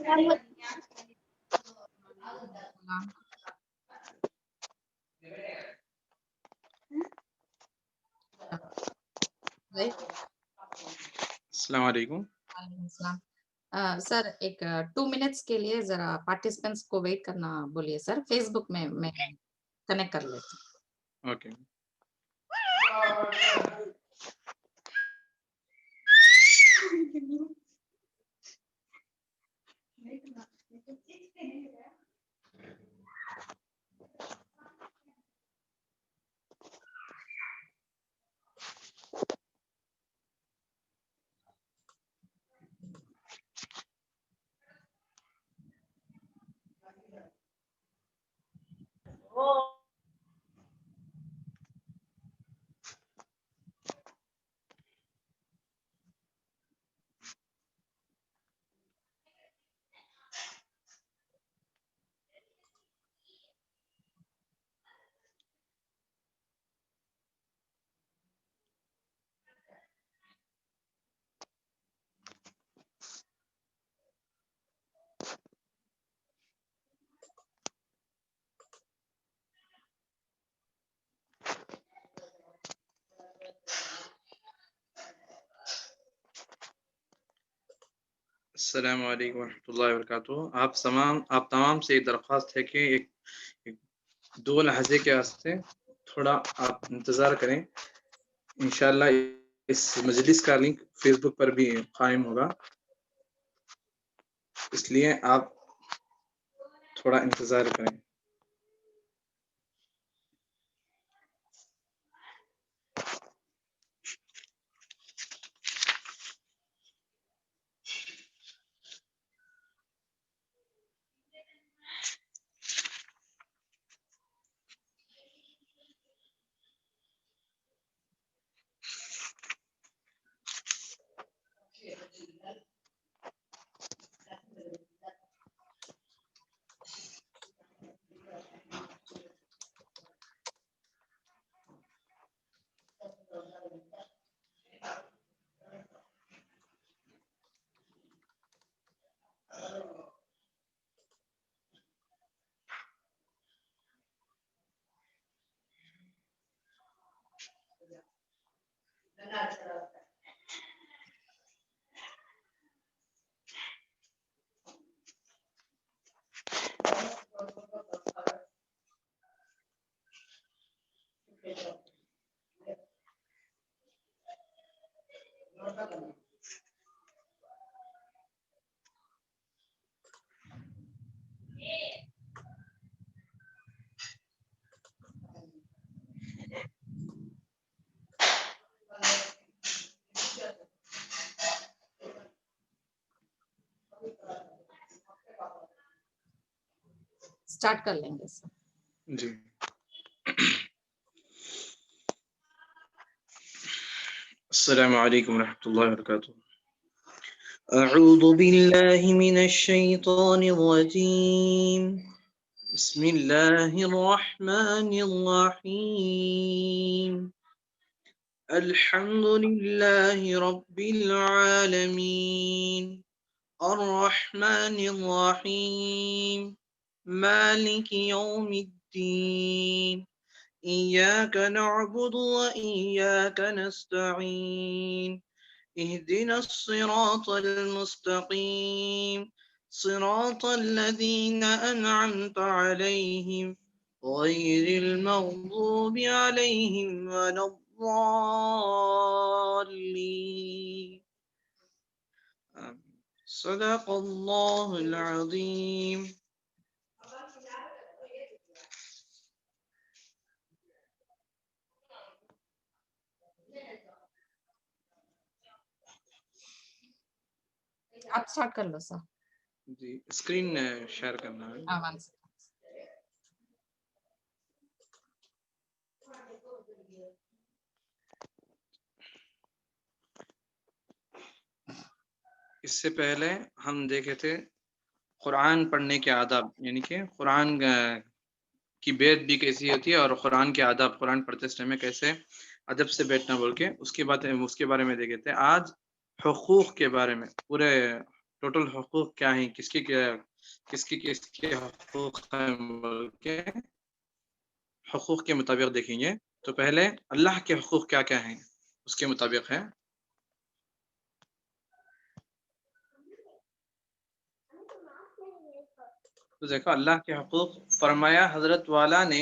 السلام علیکم. وعلیکم السلام. سر ایک 2 منٹس کے لیے ذرا پارٹیسپینٹس کو ویٹ کرنا بولیے سر. فیس بک میں کنیکٹ کر لیتی ہوں. اوکے. السلام علیکم ورحمۃ اللہ وبرکاتہ. آپ تمام سے ایک درخواست ہے کہ ایک 2 لحظے کے واسطے تھوڑا آپ انتظار کریں. انشاءاللہ اس مجلس کا لنک فیس بک پر بھی قائم ہوگا، اس لیے آپ تھوڑا انتظار کریں. اسٹارٹ کر لیں گے سر. جی. السلام علیکم ورحمۃ اللہ وبرکاتہ. اعوذ باللہ من الشیطان الرجیم. بسم اللہ الرحمن الرحیم. الحمد للہ رب العالمین الرحمن الرحیم مالک یوم الدین إياك نعبد وإياك نستعين اهدنا الصراط المستقيم صراط الذين أنعمت عليهم غير المغضوب عليهم ولا الضالين. صدق الله العظيم. آپ اسٹارٹ کر لو سر. جی اسکرین شیئر کرنا ہے. اس سے پہلے ہم دیکھے تھے قرآن پڑھنے کے آداب، یعنی کہ قرآن کی بیت بھی کیسی ہوتی ہے اور قرآن کے آداب، قرآن پڑھتے اس ٹائم میں کیسے ادب سے بیٹھنا بول کے اس کے بارے میں دیکھے تھے. آج حقوق کے بارے میں، پورے ٹوٹل حقوق کیا ہیں، کس کے حقوق ہیں بول کے حقوق کے مطابق دیکھیں گے. تو پہلے اللہ کے حقوق کیا کیا ہیں اس کے مطابق ہے. تو دیکھو اللہ کے حقوق فرمایا حضرت والا نے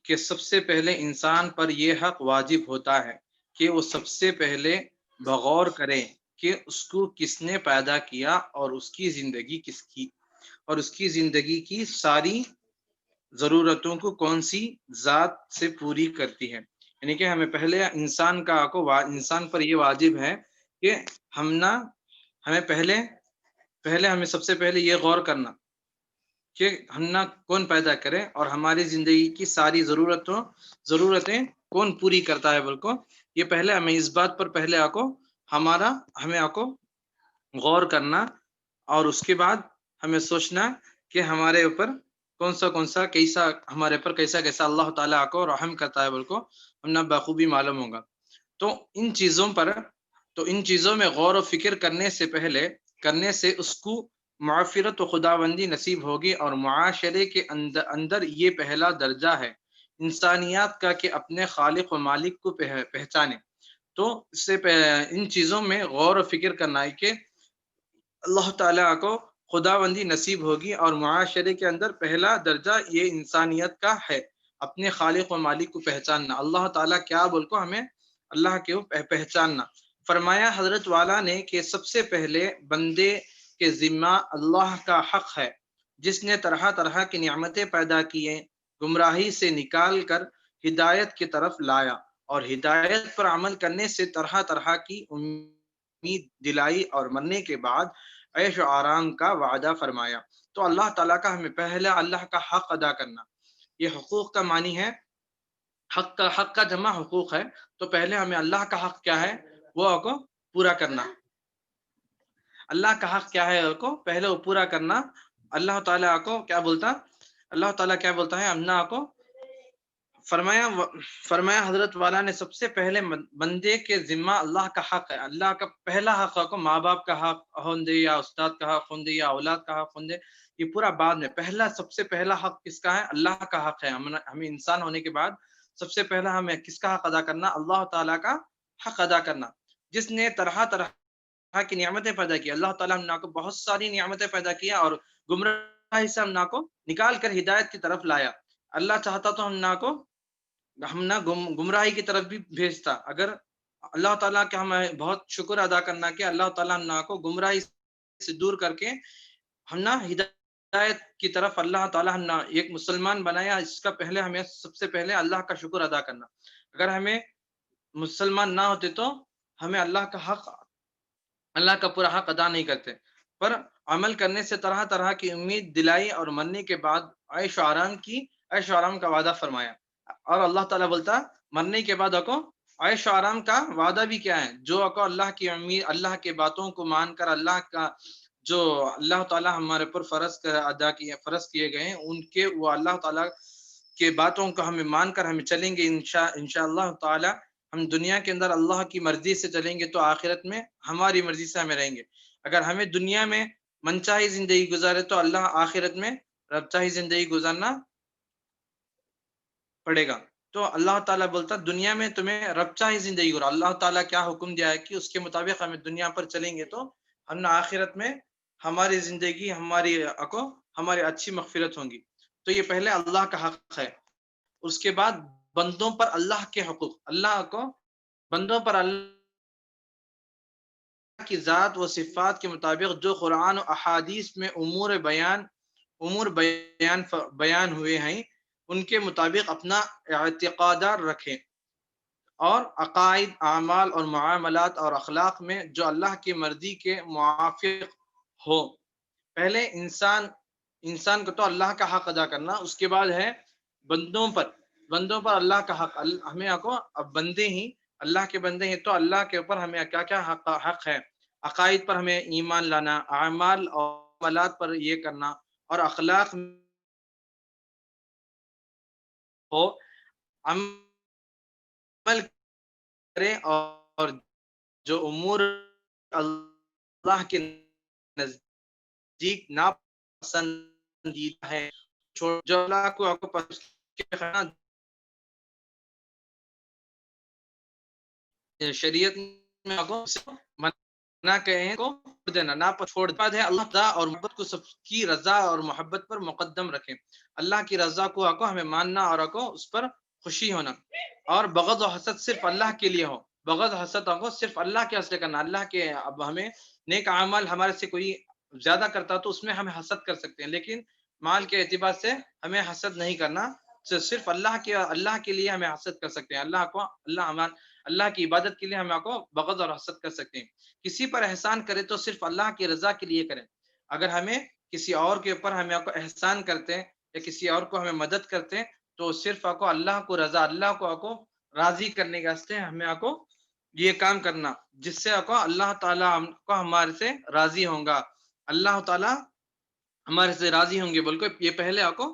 کہ سب سے پہلے انسان پر یہ حق واجب ہوتا ہے کہ وہ سب سے پہلے بغور کرے کہ اس کو کس نے پیدا کیا اور اس کی زندگی کی ساری ضرورتوں کو کون سی ذات سے پوری کرتی ہے. یعنی کہ ہمیں پہلے انسان پر یہ واجب ہے کہ ہمیں سب سے پہلے یہ غور کرنا کہ ہم کون پیدا کرے اور ہماری زندگی کی ساری ضرورتیں کون پوری کرتا ہے بلکہ یہ پہلے ہمیں اس بات پر پہلے ہمیں غور کرنا اور اس کے بعد ہمیں سوچنا کہ ہمارے اوپر کون سا کیسا اللہ تعالیٰ کو رحم کرتا ہے بلکہ ہم بخوبی معلوم ہوگا. تو ان چیزوں میں غور و فکر کرنے سے اس کو معافرت و خداوندی نصیب ہوگی اور معاشرے کے اندر یہ پہلا درجہ ہے انسانیات کا کہ اپنے خالق و مالک کو پہچانے. تو اس سے ان چیزوں میں غور و فکر کرنا ہے کہ اللہ تعالیٰ کو خداوندی نصیب ہوگی اور معاشرے کے اندر پہلا درجہ یہ انسانیت کا ہے اپنے خالق و مالک کو پہچاننا. اللہ تعالیٰ کیا بول کو ہمیں اللہ کے پہچاننا. فرمایا حضرت والا نے کہ سب سے پہلے بندے کے ذمہ اللہ کا حق ہے جس نے طرح طرح کی نعمتیں پیدا کیے، گمراہی سے نکال کر ہدایت کی طرف لایا اور ہدایت پر عمل کرنے سے طرح طرح کی امید دلائی اور مرنے کے بعد عیش و آرام کا وعدہ فرمایا. تو اللہ تعالیٰ کا ہمیں پہلا اللہ کا حق ادا کرنا. یہ حقوق کا معنی ہے حق کا جمع حقوق ہے. تو پہلے ہمیں اللہ کا حق کیا ہے وہ کو پورا کرنا. اللہ کا حق کیا ہے کو پہلے وہ پورا کرنا. اللہ تعالیٰ کو کیا بولتا ہے امنا کو فرمایا حضرت والا نے سب سے پہلے بندے کے ذمہ اللہ کا حق ہے. اللہ کا پہلا حق کو ماں باپ کا حق ہوندے یا استاد کا حق ہوندے یا اولاد کا حق ہوندے یہ پورا بعد میں. سب سے پہلا حق کس کا ہے؟ اللہ کا حق ہے. ہمیں انسان ہونے کے بعد سب سے پہلا ہمیں کس کا حق ادا کرنا؟ اللہ تعالیٰ کا حق ادا کرنا جس نے طرح طرح کی نعمتیں پیدا کی. اللہ تعالیٰ ہم کو بہت ساری نعمتیں پیدا کیا اور گمراہی سے ہم کو نکال کر ہدایت کی طرف لایا. اللہ چاہتا تو ہم گمراہی کی طرف بھی بھیجتا. اگر اللہ تعالیٰ کا ہمیں بہت شکر ادا کرنا کہ اللہ تعالیٰ ہم کو گمراہی سے دور کر کے ہم ہدایت کی طرف اللہ تعالیٰ ہم ایک مسلمان بنایا. اس کا پہلے ہمیں سب سے پہلے اللہ کا شکر ادا کرنا. اگر ہمیں مسلمان نہ ہوتے تو ہمیں اللہ کا پورا حق ادا نہیں کرتے. پر عمل کرنے سے طرح طرح کی امید دلائی اور مرنے کے بعد عیش و آرام کا وعدہ فرمایا. اور اللہ تعالیٰ بولتا مرنے کے بعد عیش و آرام کا وعدہ بھی کیا ہے؟ جو اللہ کی امید اللہ کے باتوں کو مان کر اللہ کا جو اللہ تعالیٰ ہمارے پر فرض کیے گئے ہیں ان کے وہ اللہ تعالیٰ کے باتوں کو ہمیں مان کر ہمیں چلیں گے انشاءاللہ تعالیٰ. ہم دنیا کے اندر اللہ کی مرضی سے چلیں گے تو آخرت میں ہماری مرضی سے ہمیں رہیں گے. اگر ہمیں دنیا میں منچاہی زندگی گزارے تو اللہ آخرت میں رب چاہی زندگی گزارنا پڑے گا. تو اللہ تعالیٰ بولتا دنیا میں تمہیں رب چاہی زندگی گزارو. اللہ تعالیٰ کیا حکم دیا ہے کہ اس کے مطابق ہمیں دنیا پر چلیں گے تو ہم آخرت میں ہماری زندگی ہماری اچھی مغفرت ہوں گی. تو یہ پہلے اللہ کا حق ہے. اس کے بعد بندوں پر اللہ کے حقوق. بندوں پر اللہ کی ذات و صفات کے مطابق جو قرآن و احادیث میں امور بیان ہوئے ہیں ان کے مطابق اپنا اعتقادات رکھیں اور عقائد، اعمال اور معاملات اور اخلاق میں جو اللہ کی مرضی کے موافق ہو. پہلے انسان کو تو اللہ کا حق ادا کرنا. اس کے بعد ہے بندوں پر اللہ کا حق. ہمیں اب بندے ہی اللہ کے بندے ہیں تو اللہ کے اوپر ہمیں کیا کیا حق ہے. عقائد پر ہمیں ایمان لانا، اعمال اور معاملات پر یہ کرنا اور اخلاق ہو عمل کریں اور جو امور اللہ کے نزدیک ناپسندیدہ ہے، جو اللہ کو آپ کو پسند شریعت میں آپ کو منع کہیں کو دینا نہ چھوڑ بعد ہے اللہ رضا اور محبت کو سب کی رضا اور محبت پر مقدم رکھیں، اللہ کی رضا کو آپ کو ہمیں ماننا اور آپ کو اس پر خوشی ہونا، اور بغض و حسد صرف اللہ کے لیے ہو، بغض حسد آپ کو صرف اللہ کے واسطے کرنا، اللہ کے اب ہمیں نیک اعمال ہمارے سے کوئی زیادہ کرتا تو اس میں ہمیں حسد کر سکتے ہیں، لیکن مال کے اعتبار سے ہمیں حسد نہیں کرنا، صرف اللہ کے لیے ہمیں حسد کر سکتے ہیں، اللہ کی عبادت کے لیے ہم آپ کو بغض اور حسد کر سکتے ہیں۔ کسی پر احسان کرے تو صرف اللہ کی رضا کے لیے کریں، اگر ہمیں کسی اور کے اوپر ہمیں آپ کو احسان کرتے ہیں یا کسی اور کو ہمیں مدد کرتے ہیں تو صرف آپ کو اللہ کو رضا، اللہ کو آپ کو راضی کرنے کے واسطے ہمیں آپ کو یہ کام کرنا، جس سے آپ کو اللہ تعالیٰ ہم کو ہمارے سے راضی ہوں گا، اللہ تعالیٰ ہمارے سے راضی ہوں گے، بلکہ یہ پہلے آپ کو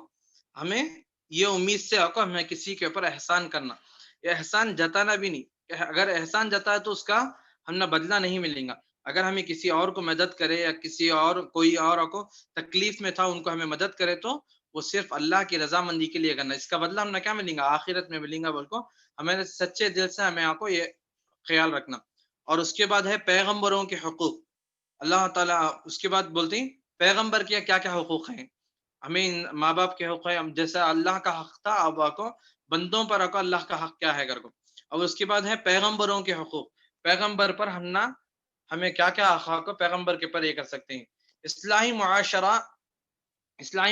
ہمیں یہ امید سے آپ کو ہمیں کسی کے اوپر احسان کرنا، یہ احسان جتانا بھی نہیں، اگر احسان جتا ہے تو اس کا ہمیں بدلہ نہیں ملے گا، اگر ہمیں کسی اور کو مدد کرے یا کسی اور کوئی اور کو تکلیف میں تھا ان کو ہمیں مدد کرے تو وہ صرف اللہ کی رضامندی کے لیے کرنا، اس کا بدلہ ہمیں کیا ملے گا؟ آخرت میں ملے گا، بلکہ ہمیں سچے دل سے ہمیں آپ کو یہ خیال رکھنا۔ اور اس کے بعد ہے پیغمبروں کے حقوق، اللہ تعالیٰ اس کے بعد بولتے ہیں پیغمبر کے کیا کیا حقوق ہیں، ہمیں ماں باپ کے حقوق ہے، جیسا اللہ کا حق تھا اب آپ کو بندوں پر آپ کو اللہ کا حق کیا ہے گھر کو، اور اس کے بعد ہے پیغمبروں کے حقوق، پیغمبر پر ہمیں کیا کیا حق پیغمبر کے پر یہ کر سکتے ہیں۔ اصلاحی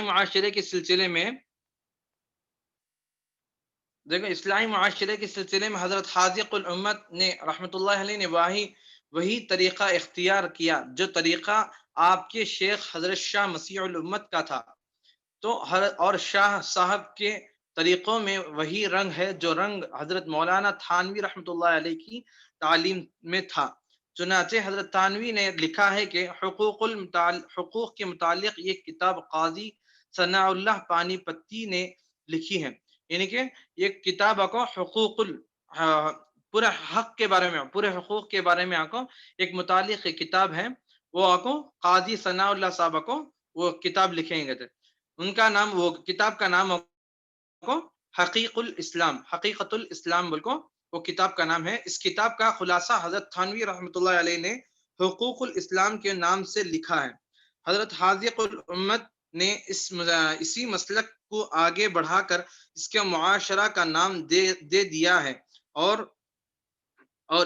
معاشرے کے سلسلے میں دیکھو، اصلاحی معاشرے کے سلسلے میں حضرت حاذق الامت نے رحمۃ اللہ علیہ نے وہی طریقہ اختیار کیا جو طریقہ آپ کے شیخ حضرت شاہ مسیح الامت کا تھا، تو اور شاہ صاحب کے طریقوں میں وہی رنگ ہے جو رنگ حضرت مولانا تھانوی رحمۃ اللہ علیہ کی تعلیم میں تھا، چنانچہ حضرت تھانوی نے لکھا ہے کہ حقوق کے متعلق یہ کتاب قاضی ثناء اللہ پانی پتی نے لکھی ہے، یعنی کہ یہ کتاب کو پورے حق کے بارے میں، پورے حقوق کے بارے میں آپ کو ایک متعلق کتاب ہے، وہ آپ کو قاضی ثناء اللہ صاحب کو وہ کتاب لکھیں گے تھے، ان کا نام، وہ کتاب کا نام کو حقیقت الاسلام بلکہ وہ کتاب کا نام ہے۔ اس کتاب کا خلاصہ حضرت تھانوی رحمۃ اللہ علیہ نے حقوق الاسلام کے نام سے لکھا ہے۔ حضرت حاذق الامت نے اسی مسلک کو آگے بڑھا کر اس کے معاشرہ کا نام دے دیا ہے، اور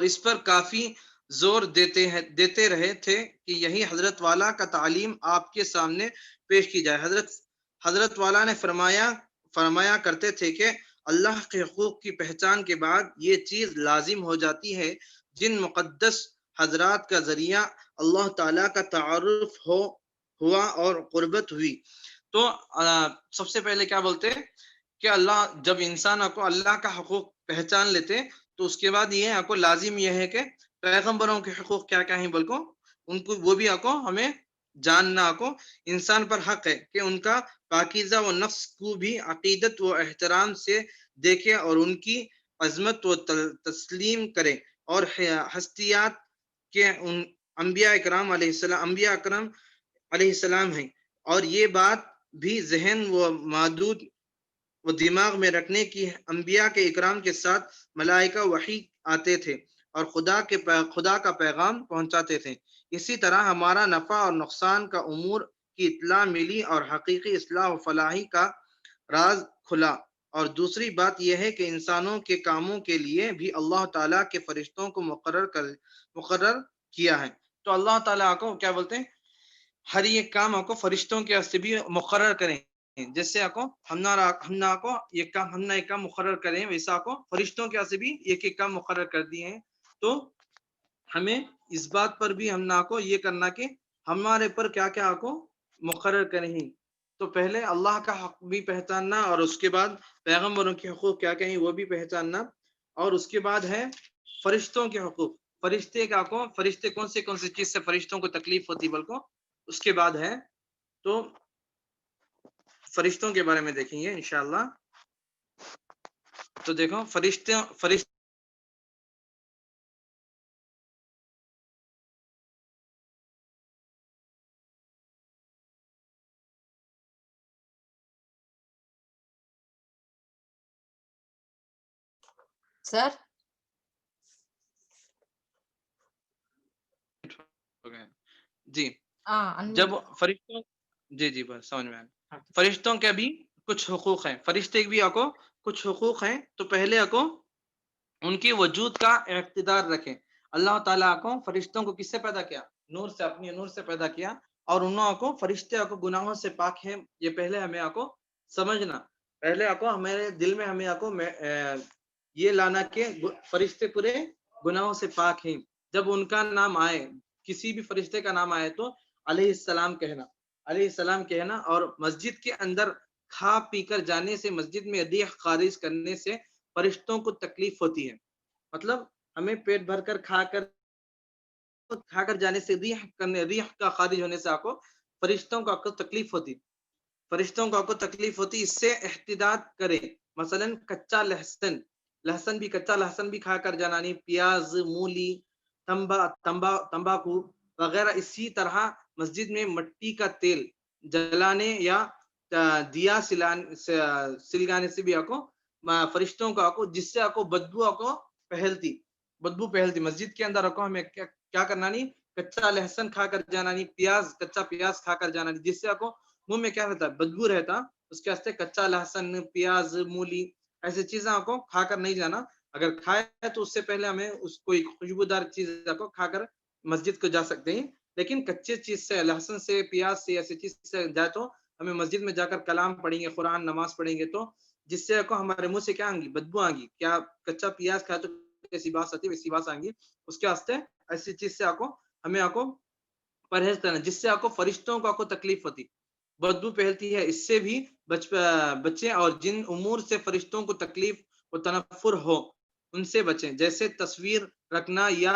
اس پر کافی زور دیتے رہے تھے کہ یہی حضرت والا کا تعلیم آپ کے سامنے پیش کی جائے۔ حضرت والا نے فرمایا کرتے تھے کہ اللہ کے حقوق کی پہچان کے بعد یہ چیز لازم ہو جاتی ہے جن مقدس حضرات کا ذریعہ اللہ تعالیٰ کا تعارف ہوا اور قربت ہوئی، تو سب سے پہلے کیا بولتے ہیں کہ اللہ جب انسان کو اللہ کا حقوق پہچان لیتے تو اس کے بعد یہ آپ کو لازم یہ ہے کہ پیغمبروں کے حقوق کیا کیا ہیں، بلکہ ان کو وہ بھی آپ کو ہمیں جاننا کو انسان پر حق ہے کہ ان کا پاکیزہ و نفس کو بھی عقیدت و احترام سے دیکھے اور ان کی عظمت و تسلیم کرے، اور ہستیات کے ان انبیاء اکرام علیہ السلام ہیں، اور یہ بات بھی ذہن و معدود وہ دماغ میں رکھنے کی انبیاء کے اکرام کے ساتھ ملائکہ وحی آتے تھے اور خدا کا پیغام پہنچاتے تھے، اسی طرح ہمارا نفع اور نقصان کا امور کی اطلاع ملی اور حقیقی اصلاح و فلاحی کا راز کھلا، اور دوسری بات یہ ہے کہ انسانوں کے کاموں کے لیے بھی اللہ تعالیٰ کے فرشتوں کو مقرر کیا ہے، تو اللہ تعالیٰ کو کیا بولتے ہیں، ہر ایک کام آپ کو فرشتوں کے واسطے بھی مقرر کریں، جیسے آپ کو ہم ایک کام مقرر کریں ویسا آپ کو فرشتوں کے واسطے بھی ایک کام مقرر کر دیے ہیں، تو ہمیں اس بات پر بھی ہم کو یہ کرنا کہ ہمارے پر کیا کیا آپ کو مقرر کریں، تو پہلے اللہ کا حق بھی پہچاننا، اور اس کے بعد پیغمبروں کے حقوق کیا کہیں وہ بھی پہچاننا، اور اس کے بعد ہے فرشتوں کے حقوق، فرشتے کون سی چیز سے فرشتوں کو تکلیف ہوتی، بلکہ اس کے بعد ہے تو فرشتوں کے بارے میں دیکھیں گے انشاءاللہ، تو دیکھو فرشتے सर हो गए जी। अनम्यूट। जब फरिश्तों जी बस समझ में आया। फरिश्तों के भी कुछ हुकूक हैं, फरिश्ते भी आपको कुछ हुकूक हैं, तो पहले आपको उनके वजूद का इक़्तिदार रखें। अल्लाह ताला को फरिश्तों को किससे पैदा किया? नूर से, अपनी नूर से पैदा किया, और उन्होंने को फरिश्ते आपको गुनाहों से पाक हैं, ये पहले हमें आपको समझना। पहले आपको हमारे दिल में हमें आपको ये लाना कि फरिश्ते पूरे गुनाहों से पाक हैं। जब उनका नाम आए, किसी भी फरिश्ते का नाम आए, तो अलैहिस्सलाम कहना, और मस्जिद के अंदर खा पी कर जाने से, मस्जिद में रिह खारिज करने से फरिश्तों को तकलीफ होती है। मतलब हमें पेट भरकर खाकर जाने से, रिह का खारिज होने से आपको फरिश्तों को आपको तकलीफ होती, इससे एहतियात करें। मसलन कच्चा लहसुन भी खाकर जाना नहीं, प्याज, मूली, तंबाकू वगैरह। इसी तरह मस्जिद में मिट्टी का तेल जलाने या दिया सिलगाने से भी आपको फरिश्तों को आपको, जिससे आपको बदबू पहलती मस्जिद के अंदर आपको हमें क्या करना नहीं, कच्चा लहसुन खाकर जाना नहीं, कच्चा प्याज खाकर जाना नहीं, जिससे आपको मुंह में क्या रहता है, बदबू रहता। उसके वास्ते कच्चा लहसुन, प्याज, मूली ऐसी चीजें आपको खाकर नहीं जाना। अगर खाए तो उससे पहले हमें उसको एक खुशबूदार चीज को खाकर मस्जिद को जा सकते हैं। लेकिन कच्चे चीज से, लहसुन से, प्याज से, ऐसी चीज से जाए तो हमें मस्जिद में जाकर कलाम पढ़ेंगे, कुरान नमाज पढ़ेंगे, तो जिससे आपको हमारे मुंह से क्या आएंगी, बदबू आएंगी। क्या कच्चा प्याज खाए तो कैसी बात आती है, वैसी बात आएंगी। उसके वास्ते ऐसी चीज से हमें परहेज करना, जिससे आपको फरिश्तों को आपको तकलीफ होती, बदबू फैलती है। इससे भी बच्चे और जिन उमूर से फरिश्तों को तकलीफ व तनफुर हो, उनसे बचें। जैसे तस्वीर रखना, या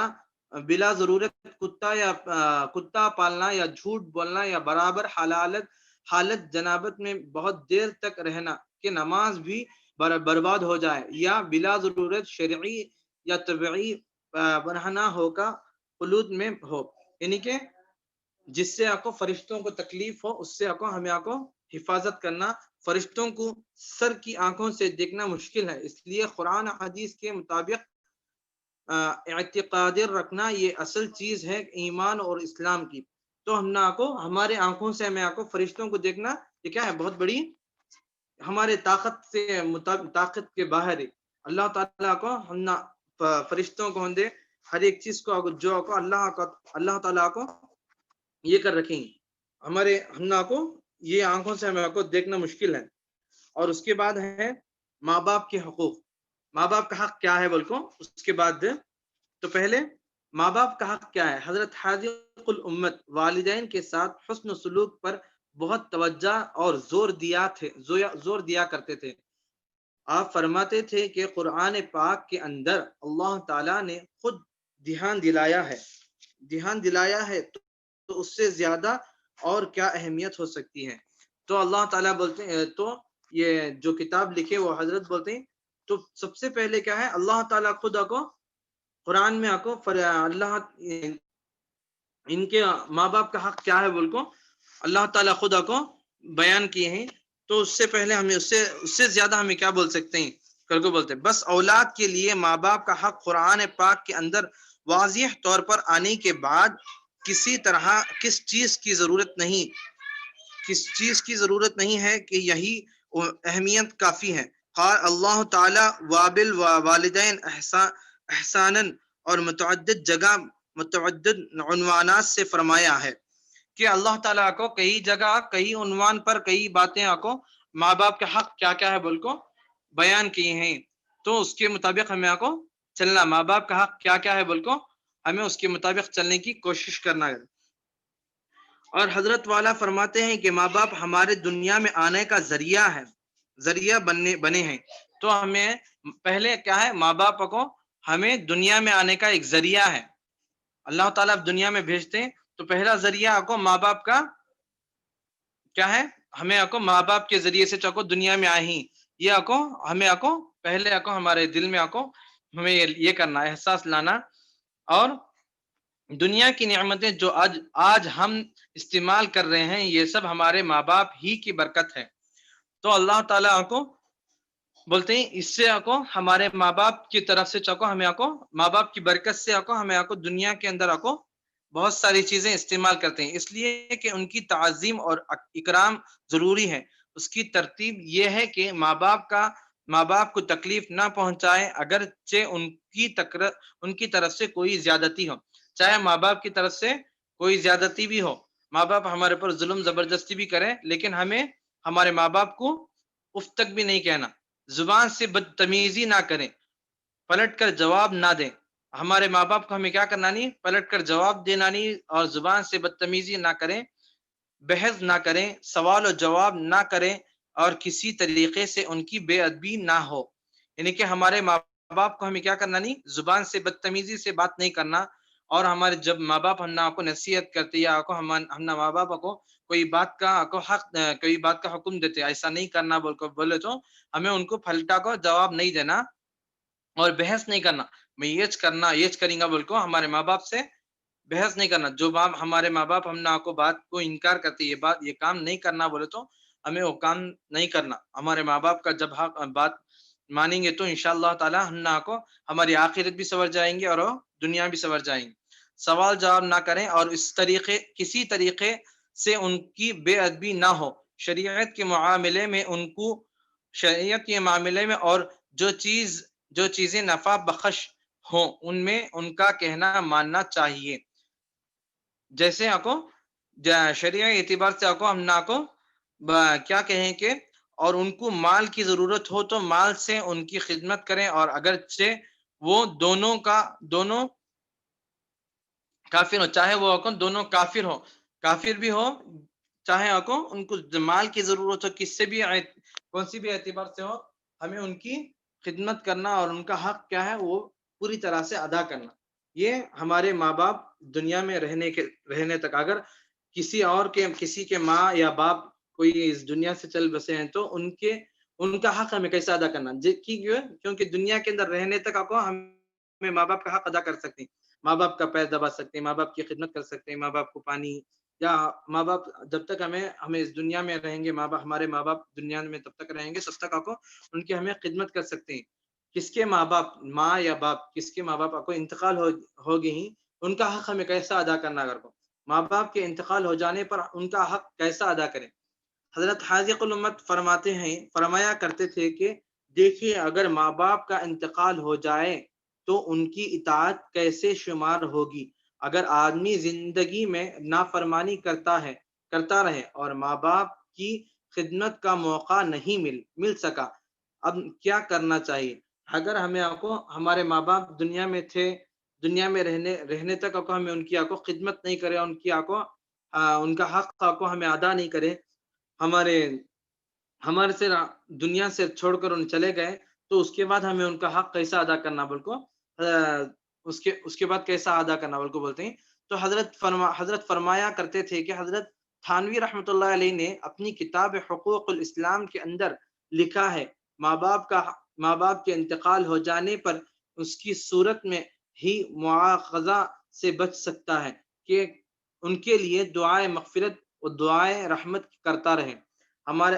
बिला जरूरत कुत्ता पालना, या झूठ बोलना, या बराबर हालत जनाबत में बहुत देर तक रहना कि नमाज भी बर्बाद हो जाए, या बिला जरूरत शरई या तबई बरहना होगा खुलूद में हो, यानी कि जिससे आपको फरिश्तों को तकलीफ हो, उससे हमें हिफाजत करना। फरिश्तों को सर की आंखों से देखना मुश्किल है, इसलिए कुरान हदीस के मुताबिक इत्क़ाद रखना ये असल चीज है ईमान और इस्लाम की। तो हमारे आंखों से हमें फरिश्तों को देखना, ये क्या है, बहुत बड़ी हमारे ताकत के बाहर है। अल्लाह ताला को फरिश्तों को हम दे हर एक चीज को जो अल्लाह ताला को ये कर रखेंगे, हमारे को ये आंखों से हमें देखना मुश्किल है। और उसके बाद है माँ बाप के हकूक। माँ बाप का हक क्या है बोलको, उसके बाद तो पहले माँ बाप का हक क्या है। हजरत हादिकुल उम्मत वालिदैन के साथ हुस्न सलूक पर बहुत तवज्जो और जोर दिया करते थे। आप फरमाते थे कि कुरान पाक के अंदर अल्लाह ताला ने खुद ध्यान दिलाया है, तो उससे ज्यादा और क्या अहमियत हो सकती है। तो अल्लाह ताला बोलते हैं, तो ये जो किताब लिखे वो हजरत बोलते हैं, तो सबसे पहले क्या है, अल्लाह ताला खुद कुरान में अल्लाह इनके माँ बाप का हक क्या है बोल को अल्लाह ताला खुद बयान किए हैं। तो उससे पहले हमें उससे ज्यादा हमें क्या बोल सकते हैं, करके बोलते हैं बस औलाद के लिए माँ बाप का हक कुरान पाक के अंदर वाज़िह तौर पर आने के बाद किस चीज की जरूरत नहीं है कि यही अहमियत काफी है। क़ाल अल्लाह ताला वाबिल वालिदैन एहसानन, और मुतअद्दिद जगह मुतअद्दिद उन्वानात से फरमाया है कि अल्लाह ताला को कई जगह, कई उन्वान पर, कई बातें माँ बाप के हक क्या क्या है बोल को बयान किए हैं। तो उसके मुताबिक हमें चलना, माँ बाप का हक क्या क्या है बोल को हमें उसके मुताबिक चलने की कोशिश करना है। और हजरत वाला फरमाते हैं कि माँ बाप हमारे दुनिया में आने का जरिया बने हैं। तो हमें पहले क्या है, माँ बाप को हमें दुनिया में आने का एक जरिया है। अल्लाह ताला दुनिया में भेजते हैं, तो पहला जरिया माँ बाप का क्या है, हमें माँ बाप के जरिए से दुनिया में आए ही, ये हमें पहले हमारे दिल में हमें ये करना, एहसास लाना। और दुनिया की नेमतें जो आज हम इस्तेमाल कर रहे हैं, ये सब हमारे माँ बाप ही की बरकत है। तो अल्लाह ताला بولتے ہیں اس سے آکو ہمارے ماں باپ کی طرف سے چاکو ہمیں آکو ماں باپ کی برکت سے آکو ہمیں آکو دنیا کے اندر آکو بہت ساری چیزیں استعمال کرتے ہیں، اس لیے کہ ان کی تعظیم اور اکرام ضروری ہے۔ اس کی ترتیب یہ ہے کہ ماں باپ کو تکلیف نہ پہنچائے، اگرچہ ان کی طرف سے کوئی زیادتی ہو، چاہے ماں باپ کی طرف سے کوئی زیادتی بھی ہو، ماں باپ ہمارے پر ظلم زبردستی بھی کریں، لیکن ہمیں ہمارے ماں باپ کو اف تک بھی نہیں کہنا، زبان سے بدتمیزی نہ کریں، پلٹ کر جواب نہ دیں۔ ہمارے ماں باپ کو ہمیں کیا کرنا نہیں، پلٹ کر جواب دینا نہیں، اور زبان سے بدتمیزی نہ کریں، بحث نہ کریں، سوال و جواب نہ کریں، اور کسی طریقے سے ان کی بے ادبی نہ ہو۔ یعنی کہ ہمارے ماں باپ کو ہمیں کیا کرنا نہیں، زبان سے بدتمیزی سے بات نہیں کرنا، اور ہمارے جب ماں باپ ہم آپ کو نصیحت کرتے یا ہم ماں باپ کو کوئی بات کا حکم دیتے ایسا نہیں کرنا بولے تو ہمیں ان کو پھلٹا کو جواب نہیں دینا اور بحث نہیں کرنا، میں یہ کریں گا بول کو ہمارے ماں باپ سے بحث نہیں کرنا۔ جو ہمارے ماں باپ ہم کو بات کو انکار کرتے یہ کام نہیں کرنا بولے تو ہمیں وہ کام نہیں کرنا۔ ہمارے ماں باپ کا جب بات مانیں گے تو انشاءاللہ تعالی ہم کو ہماری آخرت بھی سنور جائیں گے اور دنیا بھی سنور جائیں گے۔ سوال جواب نہ کریں اور کسی طریقے سے ان کی بے ادبی نہ ہو۔ شریعت کے معاملے میں اور جو چیزیں نفع بخش ہوں ان میں ان کا کہنا ماننا چاہیے۔ جیسے شریعہ اعتبار سے ہم کیا کہیں کہ اور ان کو مال کی ضرورت ہو تو مال سے ان کی خدمت کریں، اور اگرچہ وہ دونوں کافر ہو، چاہے وہ دونوں کافر بھی ہو، چاہے ان کو مال کی ضرورت ہو، کون سی بھی اعتبار سے ہو، ہمیں ان کی خدمت کرنا اور ان کا حق کیا ہے وہ پوری طرح سے ادا کرنا۔ یہ ہمارے ماں باپ دنیا میں رہنے تک، اگر کسی کے ماں یا باپ کوئی اس دنیا سے چل بسے ہیں تو ان کا حق ہمیں کیسے ادا کرنا، کیونکہ دنیا کے اندر رہنے تک ہمیں ماں باپ کا حق ادا کر سکتے ہیں، ماں باپ کا پیر دبا سکتے ہیں، ماں باپ کی خدمت کر سکتے ہیں، ماں باپ کو پانی، یا ماں باپ جب تک ہمیں اس دنیا میں رہیں گے، ہمارے ماں باپ دنیا میں تب تک رہیں گے تب تک ان کی ہمیں خدمت کر سکتے ہیں۔ کس کے ماں باپ کس کے ماں باپ کو انتقال ہو گئی، ان کا حق ہمیں کیسا ادا کرنا، اگر ماں باپ کے انتقال ہو جانے پر ان کا حق کیسا ادا کریں۔ حضرت حاذق الامت فرمایا کرتے تھے کہ دیکھیے اگر ماں باپ کا انتقال ہو جائے تو ان کی اطاعت کیسے شمار ہوگی۔ اگر آدمی زندگی میں نافرمانی کرتا رہے اور ماں باپ کی خدمت کا موقع نہیں مل سکا، اب کیا کرنا چاہیے؟ اگر ہمارے ماں باپ دنیا میں رہنے تک ہمیں ان کی خدمت نہیں کرے، ان کا حق ہمیں ادا نہیں کرے، ہمارے سے دنیا سے چھوڑ کر ان چلے گئے، تو اس کے بعد ہمیں ان کا حق کیسا ادا کرنا اس کے بعد کیسا ادا کرنا بولتے ہیں۔ تو حضرت فرمایا کرتے تھے کہ حضرت تھانوی رحمۃ اللہ علیہ نے اپنی کتاب حقوق الاسلام کے اندر لکھا ہے، ماں باپ کے انتقال ہو جانے پر اس کی صورت میں ہی مواخذہ سے بچ سکتا ہے کہ ان کے لیے دعائے مغفرت اور دعائے رحمت کرتا رہے۔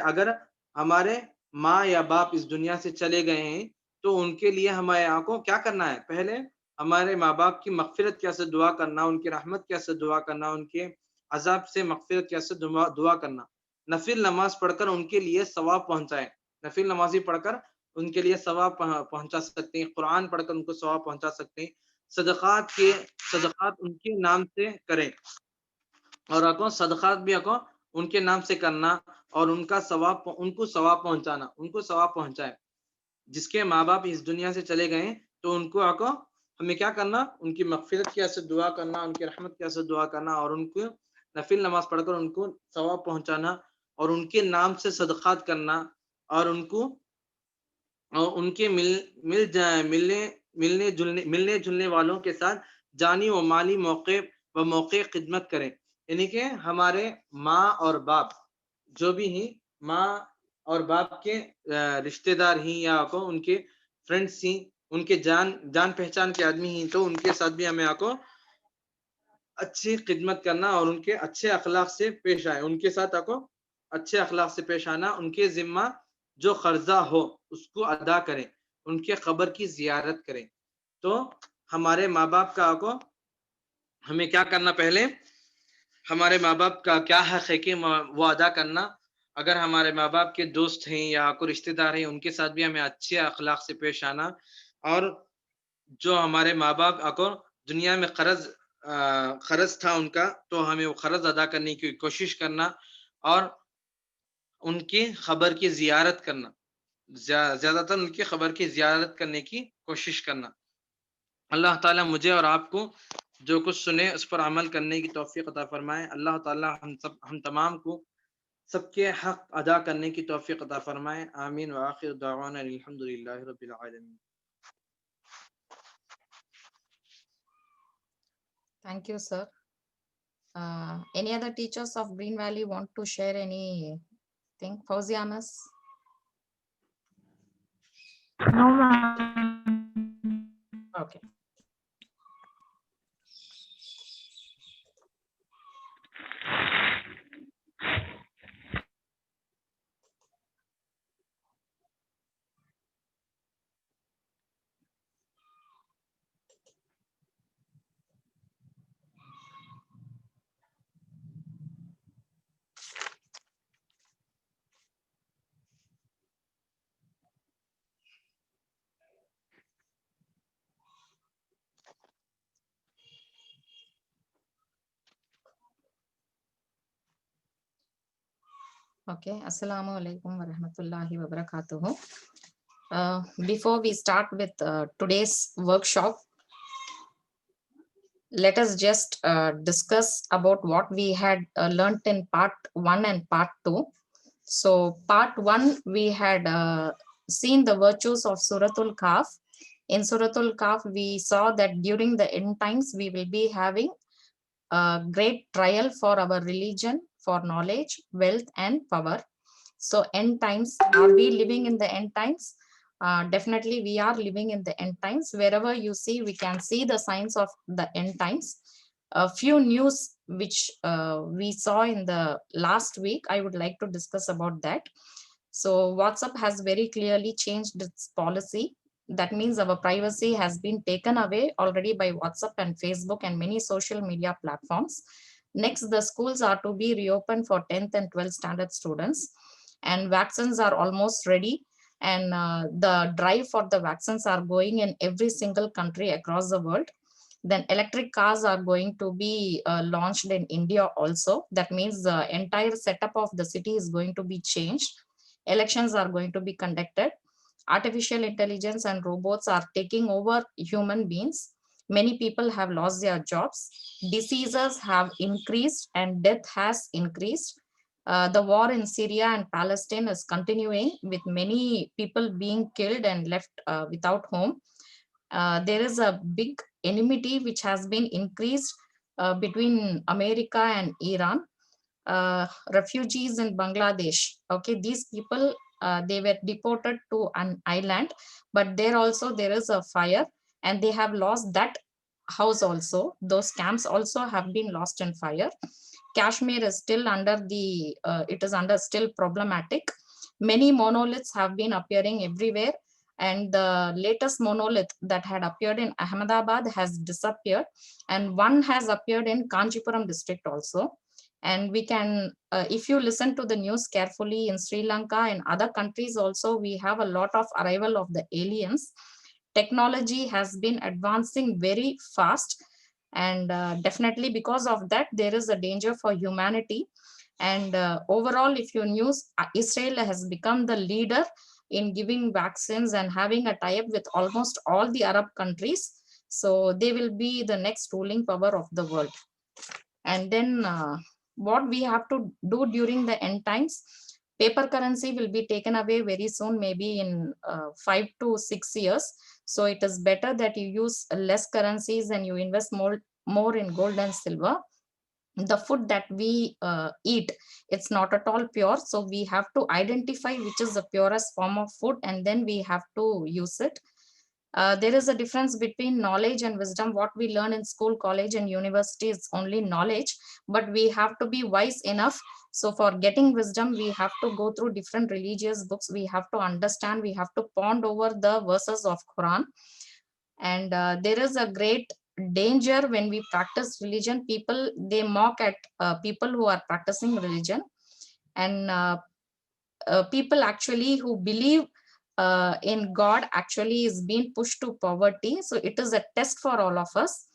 اگر ہمارے ماں یا باپ اس دنیا سے چلے گئے ہیں تو ان کے لیے ہمارے کیا کرنا ہے؟ پہلے ہمارے ماں باپ کی مغفرت کیسے دعا کرنا، ان کی رحمت کیسے دعا کرنا، ان کے عذاب سے مغفرت کیسے دعا کرنا۔ نفل نماز پڑھ کر ان کے لیے ثواب پہنچائیں، نفل نمازی پڑھ کر ان کے لیے ثواب پہنچا سکتے ہیں، قرآن پڑھ کر ان کو ثواب پہنچا سکتے ہیں، صدقات ان کے نام سے کریں، اور صدقات بھی ان کے نام سے کرنا، اور ان کو ثواب پہنچائے۔ جس کے ماں باپ اس دنیا سے چلے گئے تو ان کو ہمیں کیا کرنا، ان کی مغفرت کیسے دعا کرنا، ان کی رحمت کیسے دعا کرنا، اور ان کو نفل نماز پڑھ کر ان کو ثواب پہنچانا، اور ان کے نام سے صدقات کرنا، اور ان کے ملنے جلنے والوں کے ساتھ جانی و مالی موقع خدمت کریں۔ یعنی کہ ہمارے ماں اور باپ جو بھی ہیں، ماں اور باپ کے رشتہ دار ہیں یا ان کے فرینڈس ہیں، ان کے جان پہچان کے آدمی ہیں، تو ان کے ساتھ بھی ہمیں اچھی خدمت کرنا اور ان کے اچھے اخلاق سے پیش آئے، ان کے ساتھ اچھے اخلاق سے پیش آنا، ان کے ذمہ جو قرضہ ہو اس کو ادا کریں، ان کے قبر کی زیارت کریں. تو ہمارے ماں باپ کا کو ہمیں کیا کرنا، پہلے ہمارے ماں باپ کا کیا حق ہے کہ وہ ادا کرنا. اگر ہمارے ماں باپ کے دوست ہیں یا کوئی رشتہ دار ہیں ان کے ساتھ بھی ہمیں اچھے اخلاق سے پیش آنا. اور جو ہمارے ماں باپ کو دنیا میں قرض تھا ان کا، تو ہمیں وہ قرض ادا کرنے کی کوشش کرنا اور ان کی خبر کی زیارت کرنا، زیادہ تر ان کی خبر کی زیارت کرنے کی کوشش کرنا. اللہ تعالیٰ مجھے اور آپ کو جو کچھ سنے اس پر عمل کرنے کی توفیق عطا فرمائے. اللہ تعالیٰ ہم تمام کو سب کے حق ادا کرنے کی توفیق عطا فرمائے. آمین وآخر دعوانا الحمدللہ رب العالمین. Thank you, sir. Any other teachers of Green Valley want to share anything? Fauzia Miss? No, ma'am. Okay. Okay. Assalamu alaikum wa rahmatullahi wa barakatuhu. Before we start with today's workshop, let us just discuss about what we had learnt in part 1 and part 2. So part 1, we had seen the virtues of Suratul Kahf. In Suratul Kahf, we saw that during the end times, we will be having a great trial for our religion, for knowledge, wealth, and power. So end times, are we living in the end times? Definitely we are living in the end times. Wherever you see, we can see the signs of the end times. A few news which we saw in the last week, I would like to discuss about that. So WhatsApp has very clearly changed its policy. That means our privacy has been taken away already by WhatsApp and Facebook and many social media platforms. Next, the schools are to be reopened for 10th and 12th standard students, and vaccines are almost ready. And the drive for the vaccines are going in every single country across the world. Then electric cars are going to be launched in India also. That means the entire setup of the city is going to be changed. Elections are going to be conducted. Artificial intelligence and robots are taking over human beings. Many people have lost their jobs. Diseases have increased and death has increased. The war in Syria and Palestine is continuing with many people being killed and left without home. There is a big enmity which has been increased between America and Iran. Refugees in Bangladesh, okay, these people, they were deported to an island, but there also there is a fire and they have lost that house also. Those camps also have been lost in fire. Kashmir is still under the, it is under still problematic. Many monoliths have been appearing everywhere, and the latest monolith that had appeared in Ahmedabad has disappeared, and one has appeared in Kanchipuram district also. And we can, if you listen to the news carefully, in Sri Lanka and other countries also, we have a lot of arrival of the aliens. Technology has been advancing very fast, and definitely because of that, there is a danger for humanity. And overall, if you news, Israel has become the leader in giving vaccines and having a tie-up with almost all the Arab countries. So they will be the next ruling power of the world. And then what we have to do during the end times, paper currency will be taken away very soon, maybe in 5 to 6 years. So it is better that you use less currencies and you invest more in gold and silver. The food that we eat, it's not at all pure, so we have to identify which is the purest form of food and then we have to use it. There is a difference between knowledge and wisdom. What we learn in school, college, and university is only knowledge, but we have to be wise enough. So for getting wisdom, we have to go through different religious books. We have to understand, we have to ponder over the verses of Quran. And there is a great danger when we practice religion. People, they mock at people who are practicing religion. And people actually who believe in God actually is being pushed to poverty. So it is a test for all of us.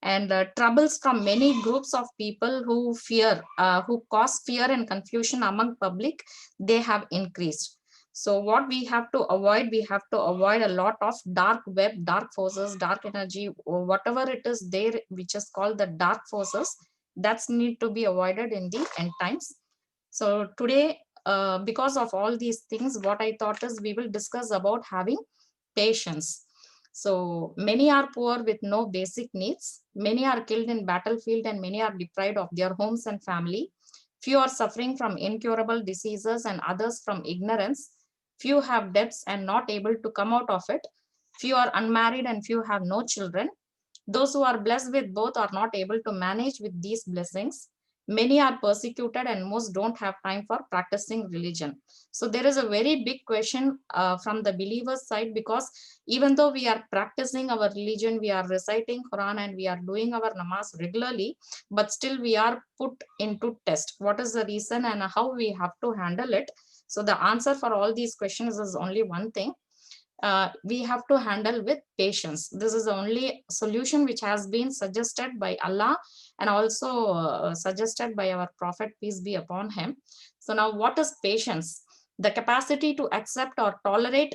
And troubles from many groups of people who fear, who cause fear and confusion among public, they have increased. So what we have to avoid, we have to avoid a lot of dark web, dark forces, dark energy, or whatever it is there, which is called the dark forces, that's need to be avoided in the end times. So today, because of all these things, what I thought is we will discuss about having patience. So many are poor with no basic needs. Many are killed in battlefield, and many are deprived of their homes and family. Few are suffering from incurable diseases and others from ignorance. Few have debts and not able to come out of it. Few are unmarried and few have no children. Those who are blessed with both are not able to manage with these blessings. Many are persecuted and most don't have time for practicing religion. So there is a very big question from the believers side, because even though we are practicing our religion, we are reciting Quran and we are doing our namaz regularly, but still we are put into test. What is the reason and how we have to handle it? So the answer for all these questions is only one thing. We have to handle with patience. This is the only solution which has been suggested by Allah and also suggested by our Prophet, peace be upon him. So now, what is patience? The capacity to accept or tolerate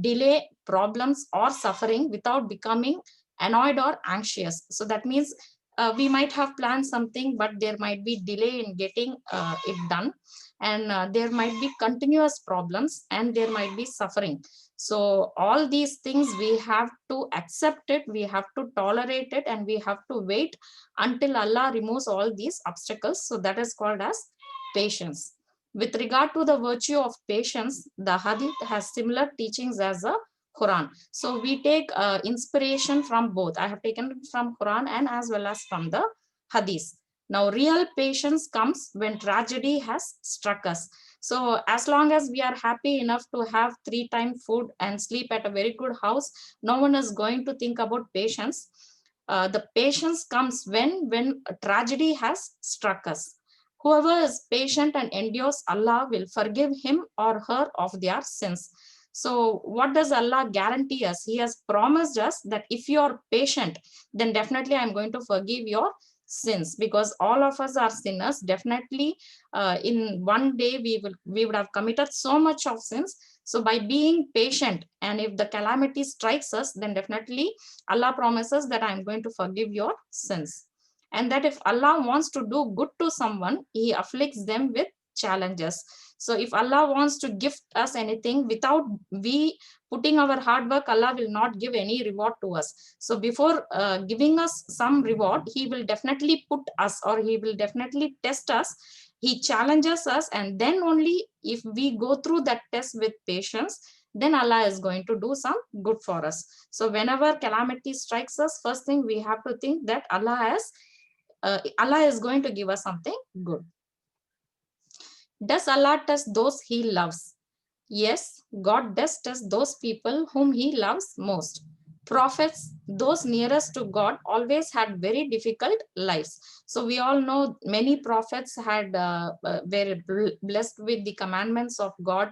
delay, problems, or suffering without becoming annoyed or anxious. So that means we might have planned something, but there might be delay in getting it done, and there might be continuous problems, and there might be suffering. So all these things we have to accept it, we have to tolerate it, and we have to wait until Allah removes all these obstacles. So that is called as patience. With regard to the virtue of patience, the Hadith has similar teachings as the Quran. So we take inspiration from both. I have taken it from Quran and as well as from the Hadith. Now, real patience comes when tragedy has struck us. So as long as we are happy enough to have 3-time food and sleep at a very good house, no one is going to think about patience. The patience comes when a tragedy has struck us. Whoever is patient and endures, Allah will forgive him or her of their sins. So what does Allah guarantee us? He has promised us that if you are patient, then definitely I'm going to forgive your sins, because all of us are sinners. Definitely in one day we would have committed so much of sins. So by being patient, and if the calamity strikes us, then definitely Allah promises that I'm going to forgive your sins. And that if Allah wants to do good to someone, he afflicts them with challenges. So if Allah wants to gift us anything without we putting our hard work, Allah will not give any reward to us. So before giving us some reward, he will definitely put us, or he will definitely test us. He challenges us, and then only if we go through that test with patience, then Allah is going to do some good for us. So whenever calamity strikes us, first thing we have to think that Allah is going to give us something good. Does Allah test those he loves? Yes, God does test those people whom he loves most. Prophets, those nearest to God, always had very difficult lives. So we all know many prophets had were blessed with the commandments of God.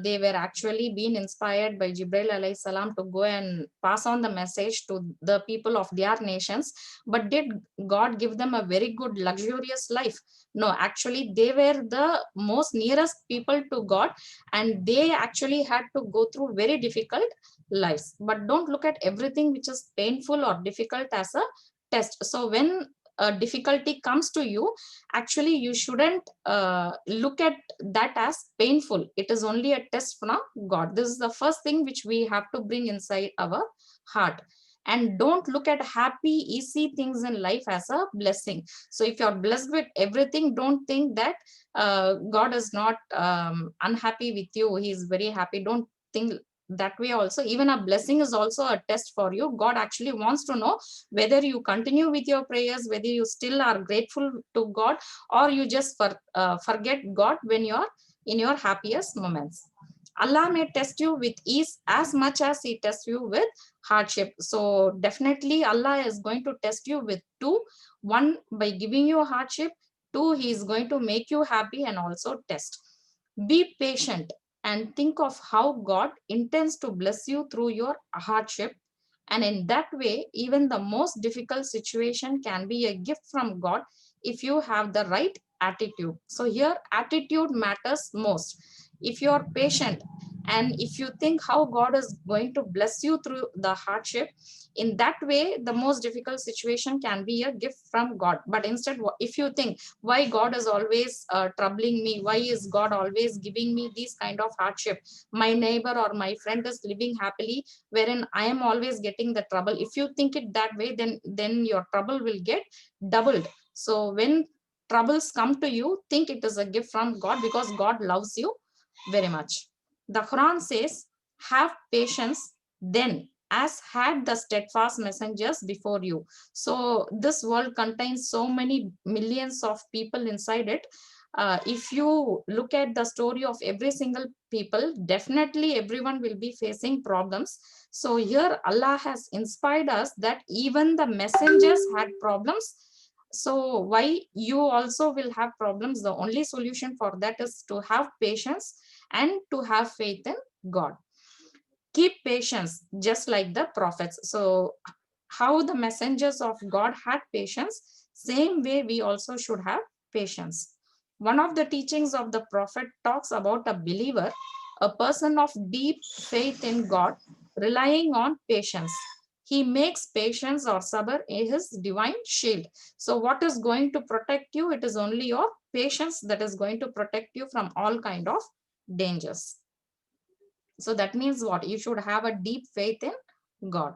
They were actually being inspired by Jibril alayhi salam to go and pass on the message to the people of their nations. But did God give them a very good luxurious life? No, actually they were the most nearest people to God, and they actually had to go through very difficult lives. But don't look at everything which is painful or difficult as a test. So when a difficulty comes to you, actually you shouldn't look at that as painful. It is only a test from God. This is the first thing which we have to bring inside our heart. And don't look at happy easy things in life as a blessing. So if you're blessed with everything, don't think that God is not unhappy with you. He is very happy. Don't think that way also. Even a blessing is also a test for you. God actually wants to know whether you continue with your prayers, whether you still are grateful to God, or you just forget God when you're in your happiest moments. Allah may test you with ease as much as he tests you with hardship. So definitely Allah is going to test you with two. One, by giving you hardship. Two, he is going to make you happy and also test. Be patient and think of how God intends to bless you through your hardship. And in that way, even the most difficult situation can be a gift from God if you have the right attitude. So here, attitude matters most. If you are patient and if you think how God is going to bless you through the hardship, in that way, the most difficult situation can be a gift from God. But instead, if you think, why God is always troubling me, why is God always giving me these kind of hardship, my neighbor or my friend is living happily wherein I am always getting the trouble. If you think it that way, then your trouble will get doubled. So when troubles come to you, think it is a gift from God, because God loves you very much. The Quran says, have patience then, as had the steadfast messengers before you. So this world contains so many millions of people inside it. If you look at the story of every single people, definitely everyone will be facing problems. So here Allah has inspired us that even the messengers had problems. So why you also will have problems? The only solution for that is to have patience and to have faith in God. Keep patience, just like the prophets. So how the messengers of God had patience, same way we also should have patience. One of the teachings of the prophet talks about a believer, a person of deep faith in God, relying on patience. He makes patience or sabr his divine shield. So what is going to protect you? It is only your patience that is going to protect you from all kind of dangers. So that means what? You should have a deep faith in God.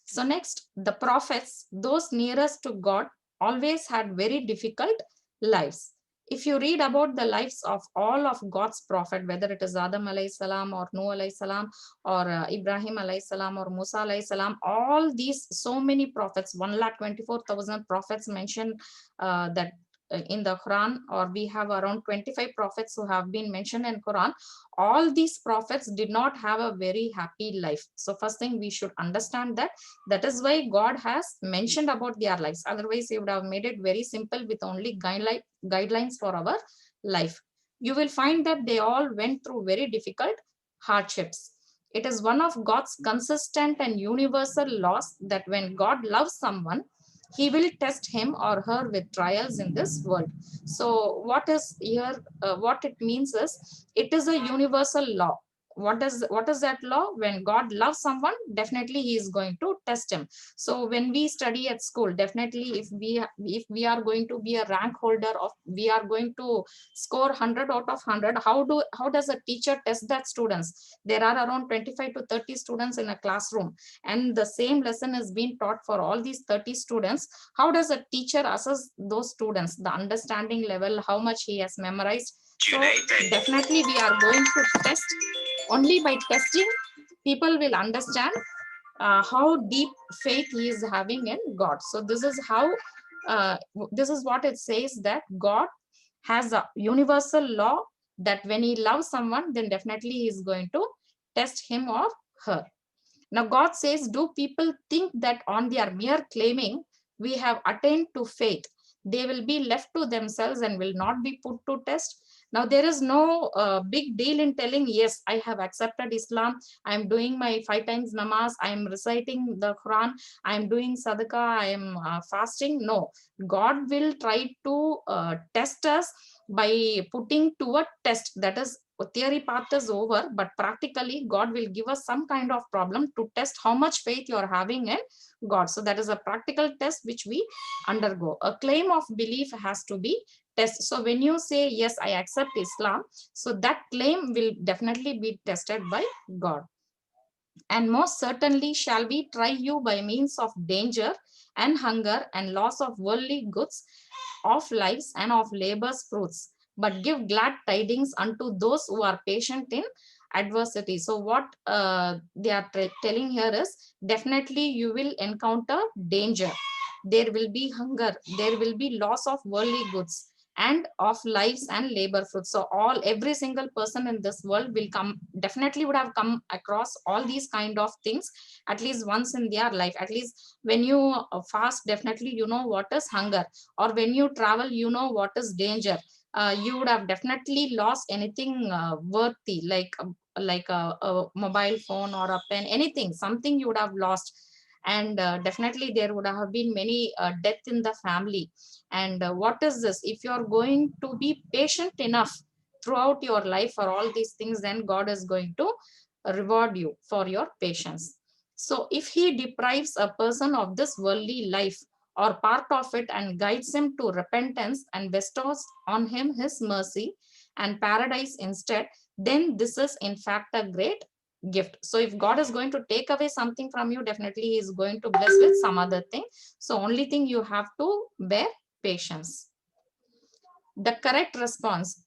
So next, the prophets, those nearest to God, always had very difficult lives. If you read about the lives of all of God's prophet, whether it is Adam alayhi salam or Noah alayhi salam or Ibrahim alayhi salam or Musa alayhi salam, all these so many prophets, 1,24,000 prophets mentioned that in the Quran, or we have around 25 prophets who have been mentioned in Quran. All these prophets did not have a very happy life. So first thing we should understand that. That is why God has mentioned about their lives. Otherwise, he would have made it very simple with only guidelines for our life. You will find that they all went through very difficult hardships. It is one of God's consistent and universal laws that when God loves someone, he will test him or her with trials in this world. So what is here, what it means is, it is a universal law. What is that law? When God loves someone, definitely he is going to test him. So when we study at school, definitely if we are going to be a rank holder, of we are going to score 100 out of 100, how does a teacher test that students? There are around 25 to 30 students in a classroom, and the same lesson is being taught for all these 30 students. How does a teacher assess those students, the understanding level, how much he has memorized? So definitely we are going to test. Only by testing, people will understand how deep faith he is having in God. So this is how, this is what it says, that God has a universal law that when he loves someone, then definitely he is going to test him or her. Now God says, do people think that on their mere claiming we have attained to faith, they will be left to themselves and will not be put to test? Now there is no big deal in telling, yes, I have accepted Islam, I am doing my 5 times namaz, I am reciting the Quran, I am doing sadaqah, I am fasting. No, God will try to test us by putting to a test. That is, theory part is over, but practically God will give us some kind of problem to test how much faith you are having in God. So that is a practical test which we undergo. A claim of belief has to be tested. So when you say, yes, I accept Islam, so that claim will definitely be tested by God. And most certainly shall we try you by means of danger and hunger and loss of worldly goods, of lives and of labor's fruits, but give glad tidings unto those who are patient in adversity. So what they are telling here is, definitely you will encounter danger, there will be hunger, there will be loss of worldly goods and of lives and labor fruits. So every single person in this world will come, definitely would have come across all these kind of things at least once in their life. At least when you fast, definitely you know what is hunger, or when you travel, you know what is danger. You would have definitely lost anything worthy, like a mobile phone or a pen, anything, something you would have lost. And definitely there would have been many death in the family. And what is this? If you are going to be patient enough throughout your life for all these things, then God is going to reward you for your patience. So if he deprives a person of this worldly life or part of it and guides him to repentance and bestows on him his mercy and paradise instead, then this is in fact a great gift. So if God is going to take away something from you, definitely he is going to bless with some other thing. So only thing you have to bear patience. The correct response,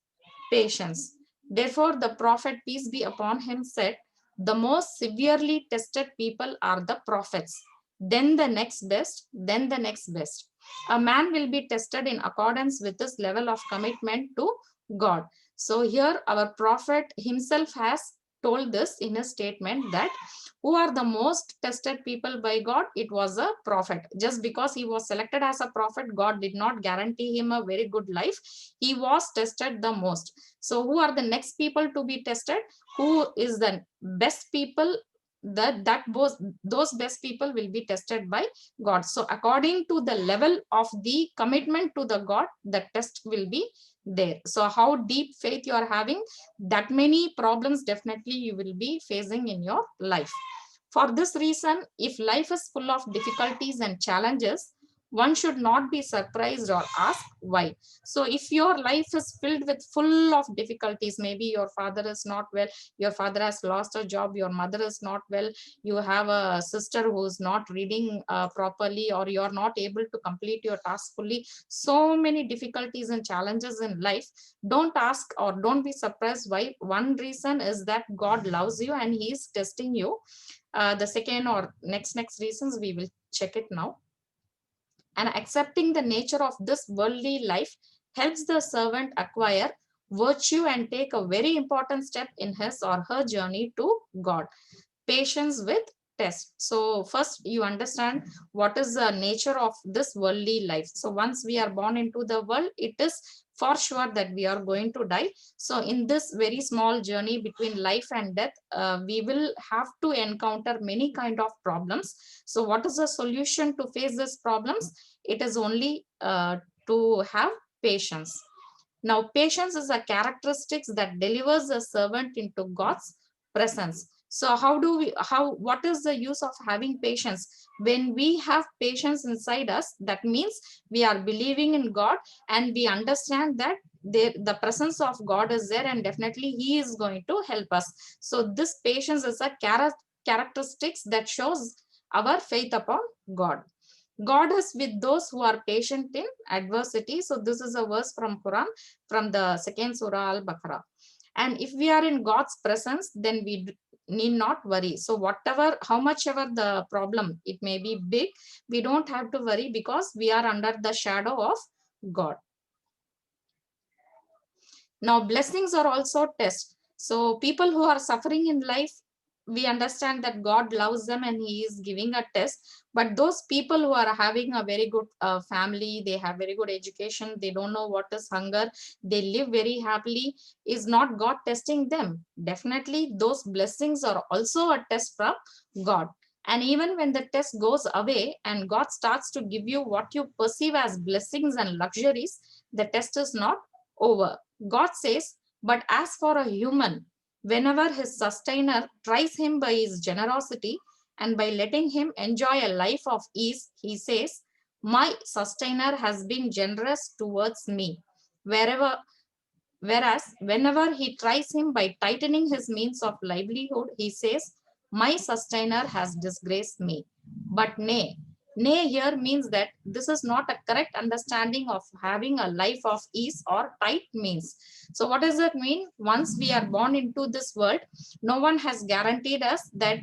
patience. Therefore, the prophet, peace be upon him, said, the most severely tested people are the prophets. Then the next best, then the next best. A man will be tested in accordance with his level of commitment to God. So here our prophet himself has told this in a statement, that who are the most tested people by God? It was a prophet. Just because he was selected as a prophet, God did not guarantee him a very good life. He was tested the most. So who are the next people to be tested? Who is the best people? Those best people will be tested by God. So according to the level of the commitment to the God, the test will be there. So how deep faith you are having, that many problems definitely you will be facing in your life. For this reason, if life is full of difficulties and challenges, one should not be surprised or ask why. So if your life is filled with full of difficulties, maybe your father is not well, your father has lost a job, your mother is not well, you have a sister who is not reading properly, or you are not able to complete your task fully, so many difficulties and challenges in life, don't ask or don't be surprised why. One reason is that God loves you and he is testing you. The second or next reasons we will check it now. And accepting the nature of this worldly life helps the servant acquire virtue and take a very important step in his or her journey to God. Patience with test. So first you understand what is the nature of this worldly life. So once we are born into the world, it is for sure that we are going to die. So in this very small journey between life and death, we will have to encounter many kind of problems. So what is the solution to face these problems? It is only to have patience. Now, patience is a characteristic that delivers a servant into God's presence. So what is the use of having patience? When we have patience inside us, that means we are believing in God and we understand that the presence of God is there and definitely he is going to help us. So this patience is a characteristics that shows our faith upon God. God is with those who are patient in adversity. So this is a verse from Quran, from the second Surah Al-Baqarah. And if we are in God's presence, then we need not worry. So whatever, how much ever the problem, it may be big, we don't have to worry because we are under the shadow of God. Now, blessings are also tests. So people who are suffering in life, we understand that God loves them and he is giving a test. But those people who are having a very good family, they have very good education, they don't know what is hunger, they live very happily, is not God testing them? Definitely those blessings are also a test from God. And even when the test goes away and God starts to give you what you perceive as blessings and luxuries, the test is not over. God says, but as for a human, whenever his sustainer tries him by his generosity and by letting him enjoy a life of ease, he says, my sustainer has been generous towards me. Whereas whenever he tries him by tightening his means of livelihood, he says, my sustainer has disgraced me. But nay, Nay here means that this is not a correct understanding of having a life of ease or tight means. So what does that mean? Once we are born into this world, no one has guaranteed us that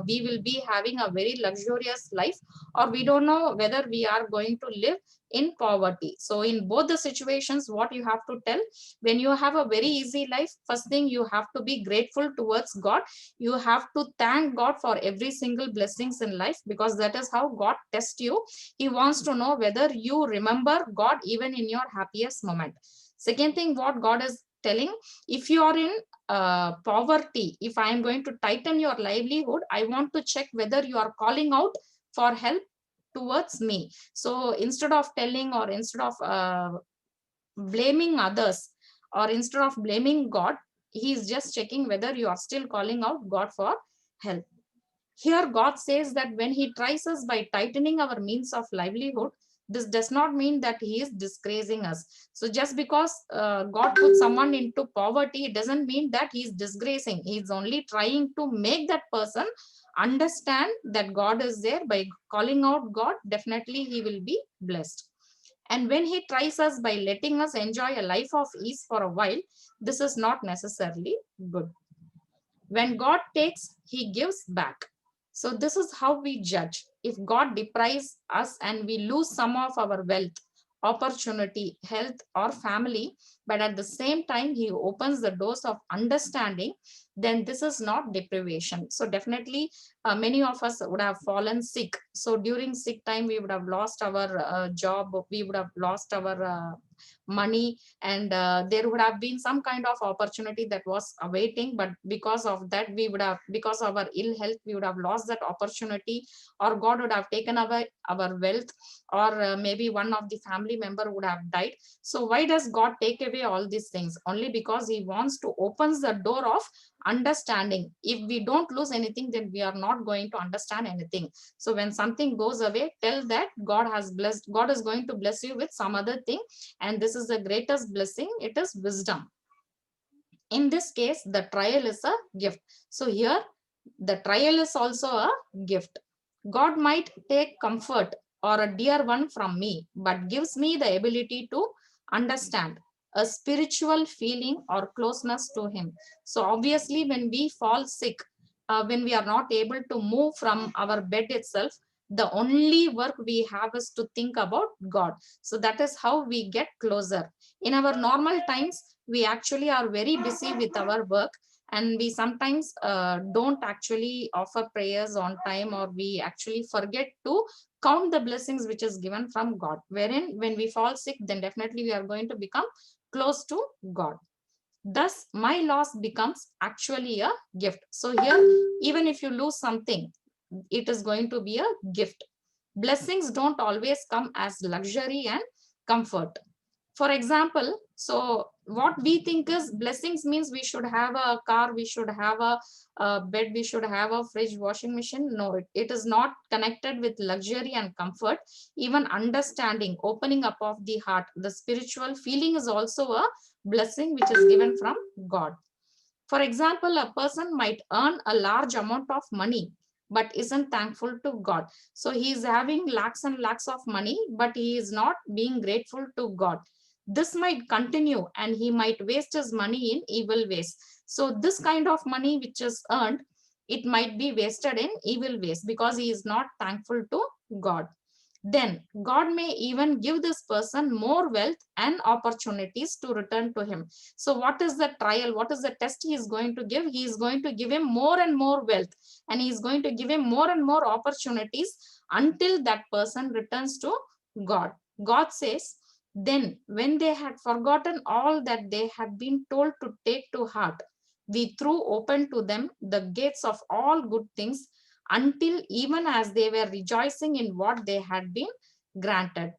we will be having a very luxurious life, or we don't know whether we are going to live in poverty. So in both the situations, what you have to tell, when you have a very easy life, first thing you have to be grateful towards God. You have to thank God for every single blessings in life, because that is how God tests you. He wants to know whether you remember God even in your happiest moment. Second thing, what God is telling, if you are in poverty, if I am going to tighten your livelihood, I want to check whether you are calling out for help towards me. So instead of telling, or instead of blaming others, or instead of blaming God, he is just checking whether you are still calling out God for help. Here God says that when he tries us by tightening our means of livelihood, this does not mean that he is disgracing us. So just because God put someone into poverty, it doesn't mean that he is disgracing. He is only trying to make that person understand that God is there. By calling out God, definitely he will be blessed. And when he tries us by letting us enjoy a life of ease for a while, this is not necessarily good. When God takes, he gives back. So this is how we judge. If God deprives us and we lose some of our wealth, opportunity, health, or family, but at the same time he opens the doors of understanding, then this is not deprivation. So definitely many of us would have fallen sick. So during sick time, we would have lost our job, we would have lost our money, and there would have been some kind of opportunity that was awaiting, but because of that, we would have, because of our ill health, we would have lost that opportunity, or God would have taken away our wealth, or maybe one of the family member would have died. So why does God take away all these things? Only because he wants to opens the door of understanding. If we don't lose anything, then we are not going to understand anything. So when something goes away, tell that God has blessed, God is going to bless you with some other thing, and this is the greatest blessing, it is wisdom. In this case, the trial is a gift. So here the trial is also a gift. God might take comfort or a dear one from me, but gives me the ability to understand, a spiritual feeling or closeness to him. So obviously when we fall sick, when we are not able to move from our bed itself, the only work we have is to think about God. So that is how we get closer. In our normal times, we actually are very busy with our work, and we sometimes don't actually offer prayers on time, or we actually forget to count the blessings which is given from God, wherein when we fall sick, then definitely we are going to become close to God. Thus my loss becomes actually a gift. So here, even if you lose something, it is going to be a gift. Blessings don't always come as luxury and comfort. For example, so what we think is blessings means we should have a car, we should have a bed, we should have a fridge, washing machine. No, it is not connected with luxury and comfort. Even understanding, opening up of the heart, the spiritual feeling is also a blessing which is given from God. For example, a person might earn a large amount of money but isn't thankful to God. So he is having lakhs and lakhs of money, but he is not being grateful to God. This might continue, and he might waste his money in evil ways. So this kind of money which is earned, it might be wasted in evil ways because he is not thankful to God. Then God may even give this person more wealth and opportunities to return to him. So what is the trial? What is the test he is going to give? He is going to give him more and more wealth, and he is going to give him more and more opportunities until that person returns to God. God says, then when they had forgotten all that they had been told to take to heart, we threw open to them the gates of all good things, until even as they were rejoicing in what they had been granted,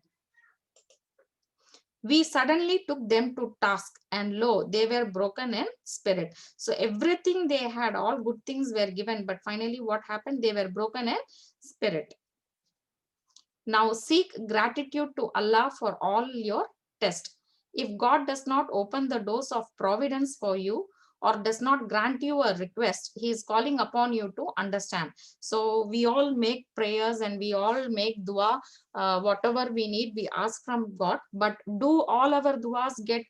we suddenly took them to task, and lo, they were broken in spirit. So everything they had, all good things were given, but finally what happened? They were broken in spirit. Now seek gratitude to Allah for all your tests. If God does not open the doors of providence for you, or does not grant you a request, he is calling upon you to understand. So we all make prayers and we all make dua, whatever we need, we ask from God, but do all our duas get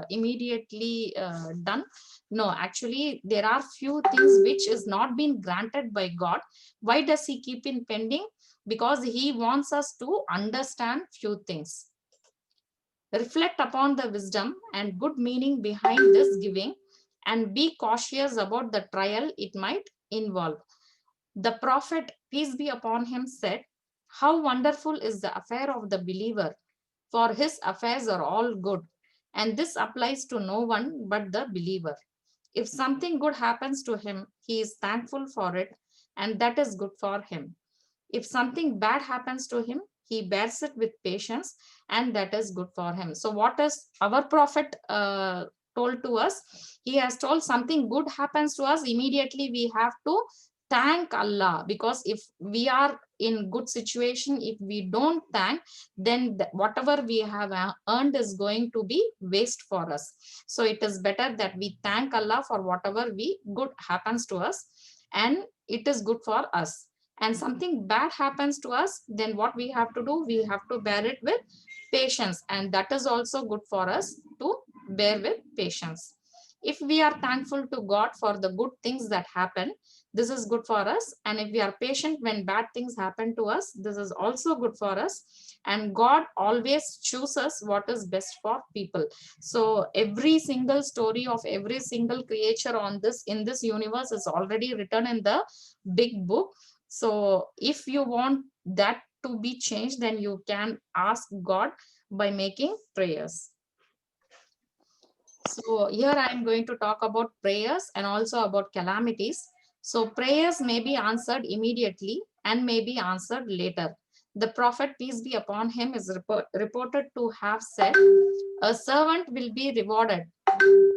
immediately done? No, actually, there are few things which is not been granted by God. Why does he keep in pending? Because he wants us to understand few things. Reflect upon the wisdom and good meaning behind this giving, and be cautious about the trial it might involve. The prophet, peace be upon him, said, "How wonderful is the affair of the believer, for his affairs are all good." And this applies to no one but the believer. If something good happens to him, he is thankful for it, and that is good for him. If something bad happens to him, he bears it with patience, and that is good for him. So what is our prophet told to us? He has told something good happens to us, immediately we have to thank Allah, because if we are in good situation, if we don't thank, then whatever we have earned is going to be waste for us. So it is better that we thank Allah for whatever we good happens to us, and it is good for us. And something bad happens to us, then what we have to do? We have to bear it with patience, and that is also good for us to bear with patience. If we are thankful to God for the good things that happen, this is good for us. And if we are patient when bad things happen to us, this is also good for us. And God always chooses what is best for people. So every single story of every single creature on this in this universe is already written in the big book. So if you want that to be changed, then you can ask God by making prayers. So here I am going to talk about prayers and also about calamities. So prayers may be answered immediately and may be answered later. The prophet, peace be upon him, is reported to have said, "A servant will be rewarded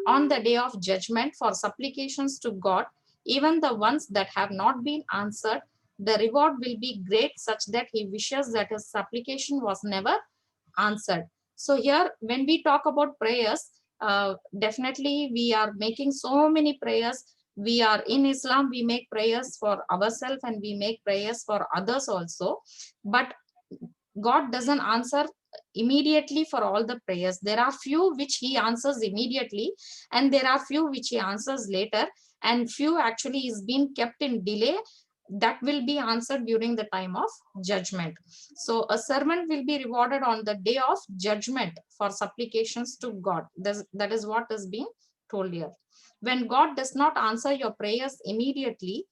on the day of judgment for supplications to God, even the ones that have not been answered. The reward will be great, such that he wishes that his supplication was never answered." So here, when we talk about prayers, definitely we are making so many prayers. We are in Islam, we make prayers for ourselves and we make prayers for others also. But God doesn't answer immediately for all the prayers. There are few which he answers immediately, and there are few which he answers later, and few actually is being kept in delay, that will be answered during the time of judgment. So a servant will be rewarded on the day of judgment for supplications to God. That is what is being told here. When God does not answer your prayers immediately,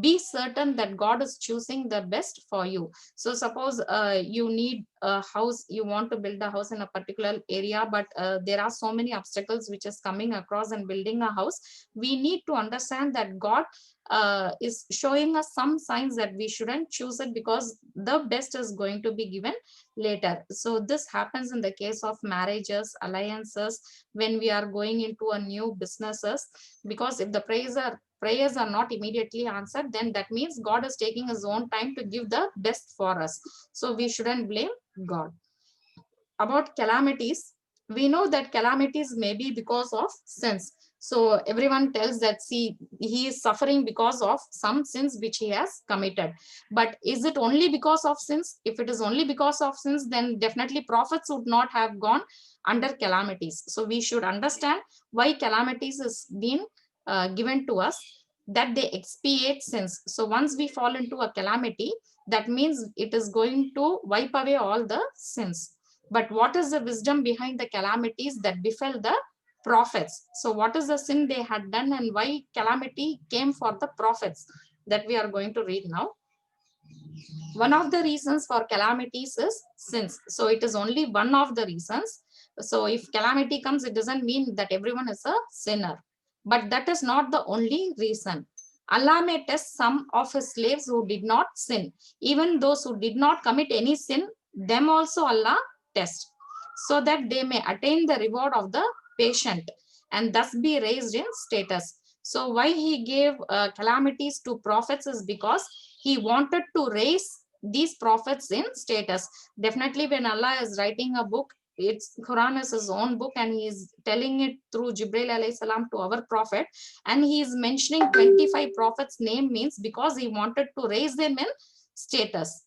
be certain that God is choosing the best for you. So suppose you need a house, you want to build a house in a particular area, but there are so many obstacles which is coming across in building a house. We need to understand that God is showing us some signs that we shouldn't choose it, because the best is going to be given later. So this happens in the case of marriages, alliances, when we are going into a new businesses, because if the prayers are not immediately answered, then that means God is taking his own time to give the best for us. So we shouldn't blame God. About calamities, we know that calamities may be because of sins. So everyone tells that, see, he is suffering because of some sins which he has committed. But is it only because of sins? If it is only because of sins, then definitely prophets would not have gone under calamities. So we should understand why calamities is being given to us, that they expiate sins. So once we fall into a calamity, that means it is going to wipe away all the sins. But what is the wisdom behind the calamities that befell the prophets? So what is the sin they had done, and why calamity came for the prophets? That we are going to read now. One of the reasons for calamities is sins. So it is only one of the reasons. So if calamity comes, it doesn't mean that everyone is a sinner. But that is not the only reason. Allah may test some of his slaves who did not sin. Even those who did not commit any sin, them also Allah test, so that they may attain the reward of the patient and thus be raised in status. So why he gave calamities to prophets is because he wanted to raise these prophets in status. Definitely when Allah is writing a book, it's Quran is his own book, and he is telling it through Jibril alayhi salam to our prophet, and he is mentioning 25 prophets name means because he wanted to raise them in status.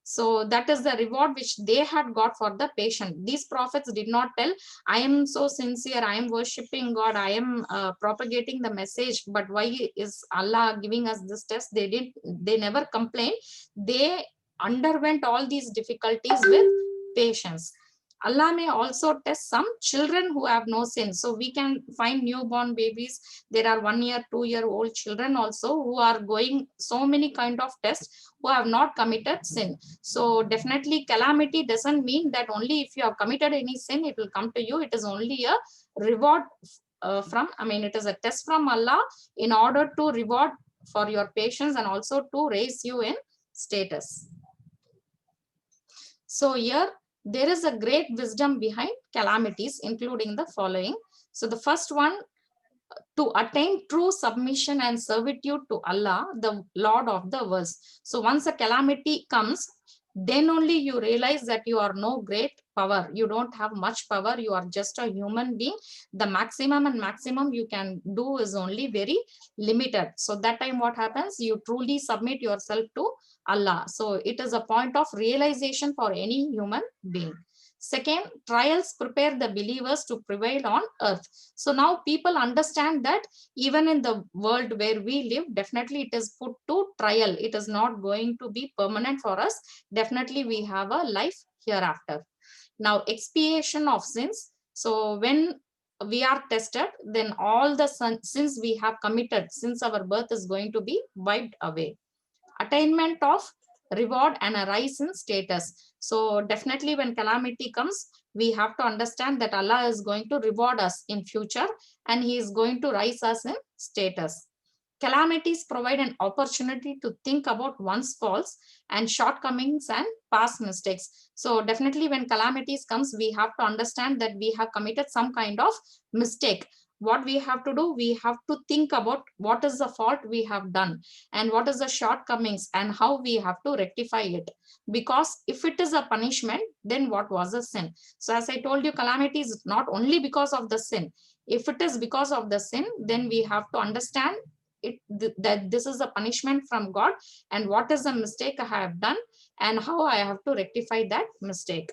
So that is the reward which they had got for the patient. These prophets did not tell, I am so sincere, I am worshipping God, I am propagating the message, but why is Allah giving us this test? They never complained. They underwent all these difficulties with patience. Allah may also test some children who have no sin. So we can find newborn babies. There are 1 year, 2-year-old children also who are going so many kind of tests who have not committed sin. So definitely calamity doesn't mean that only if you have committed any sin, it will come to you. It is only a reward it is a test from Allah in order to reward for your patience and also to raise you in status. So here there is a great wisdom behind calamities, including the following. So the first one, to attain true submission and servitude to Allah, the Lord of the worlds. So once a calamity comes, then only you realize that you are no great power. You don't have much power. You are just a human being. The maximum you can do is only very limited. So that time what happens? You truly submit yourself to Allah. So it is a point of realization for any human being. Second, trials prepare the believers to prevail on earth. So now people understand that even in the world where we live, definitely it is put to trial. It is not going to be permanent for us. Definitely we have a life hereafter. Now, expiation of sins. So when we are tested, then all the sins we have committed since our birth is going to be wiped away. Attainment of reward and a rise in status. So definitely when calamity comes, we have to understand that Allah is going to reward us in future and he is going to rise us in status. Calamities provide an opportunity to think about one's faults and shortcomings and past mistakes. So definitely when calamities comes, we have to understand that we have committed some kind of mistake. What we have to do, we have to think about what is the fault we have done and what is the shortcomings and how we have to rectify it. Because if it is a punishment, then what was the sin? So as I told you, calamity is not only because of the sin. If it is because of the sin, then we have to understand that this is a punishment from God and what is the mistake I have done and how I have to rectify that mistake.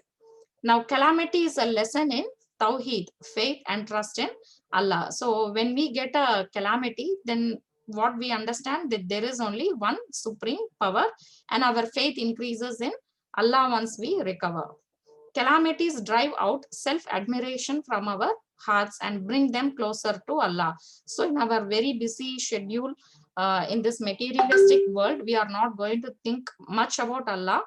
Now, calamity is a lesson in Tawheed, faith and trust in Allah. So when we get a calamity, then what we understand that there is only one supreme power and our faith increases in Allah once we recover. Calamities drive out self-admiration from our hearts and bring them closer to Allah. So in our very busy schedule, in this materialistic world, we are not going to think much about Allah.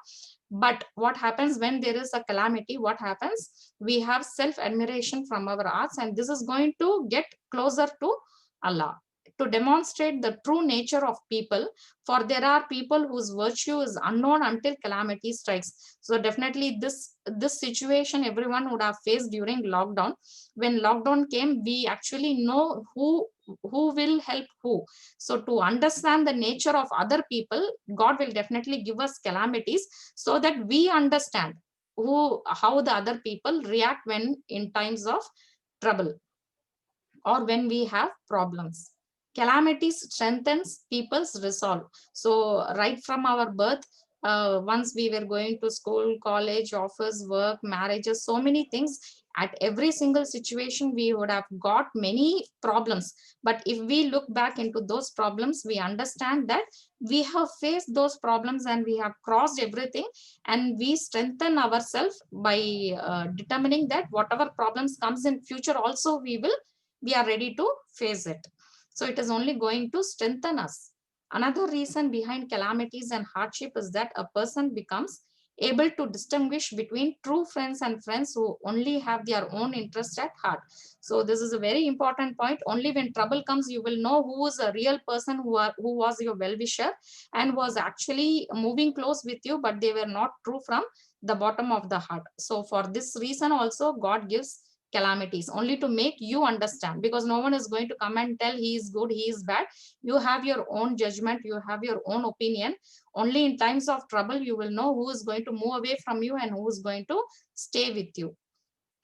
But what happens when there is a calamity? What happens? We have self-admiration from our hearts, and this is going to get closer to Allah. To demonstrate the true nature of people, for there are people whose virtue is unknown until calamity strikes. So definitely this situation everyone would have faced during lockdown. When lockdown came, we actually know who will help who. So to understand the nature of other people, God will definitely give us calamities so that we understand how the other people react when in times of trouble or when we have problems. Calamities strengthens people's resolve. So right from our birth, once we were going to school, college, office, work, marriages, so many things, at every single situation, we would have got many problems. But if we look back into those problems, we understand that we have faced those problems and we have crossed everything, and we strengthen ourselves by determining that whatever problems comes in future also we are ready to face it. So it is only going to strengthen us. Another reason behind calamities and hardship is that a person becomes able to distinguish between true friends and friends who only have their own interest at heart. So this is a very important point. Only when trouble comes, you will know who is a real person, who was your well-wisher and was actually moving close with you, but they were not true from the bottom of the heart. So for this reason also, God gives calamities only to make you understand, because no one is going to come and tell he is good, he is bad. You have your own judgment, you have your own opinion. Only in times of trouble you will know who is going to move away from you and who is going to stay with you.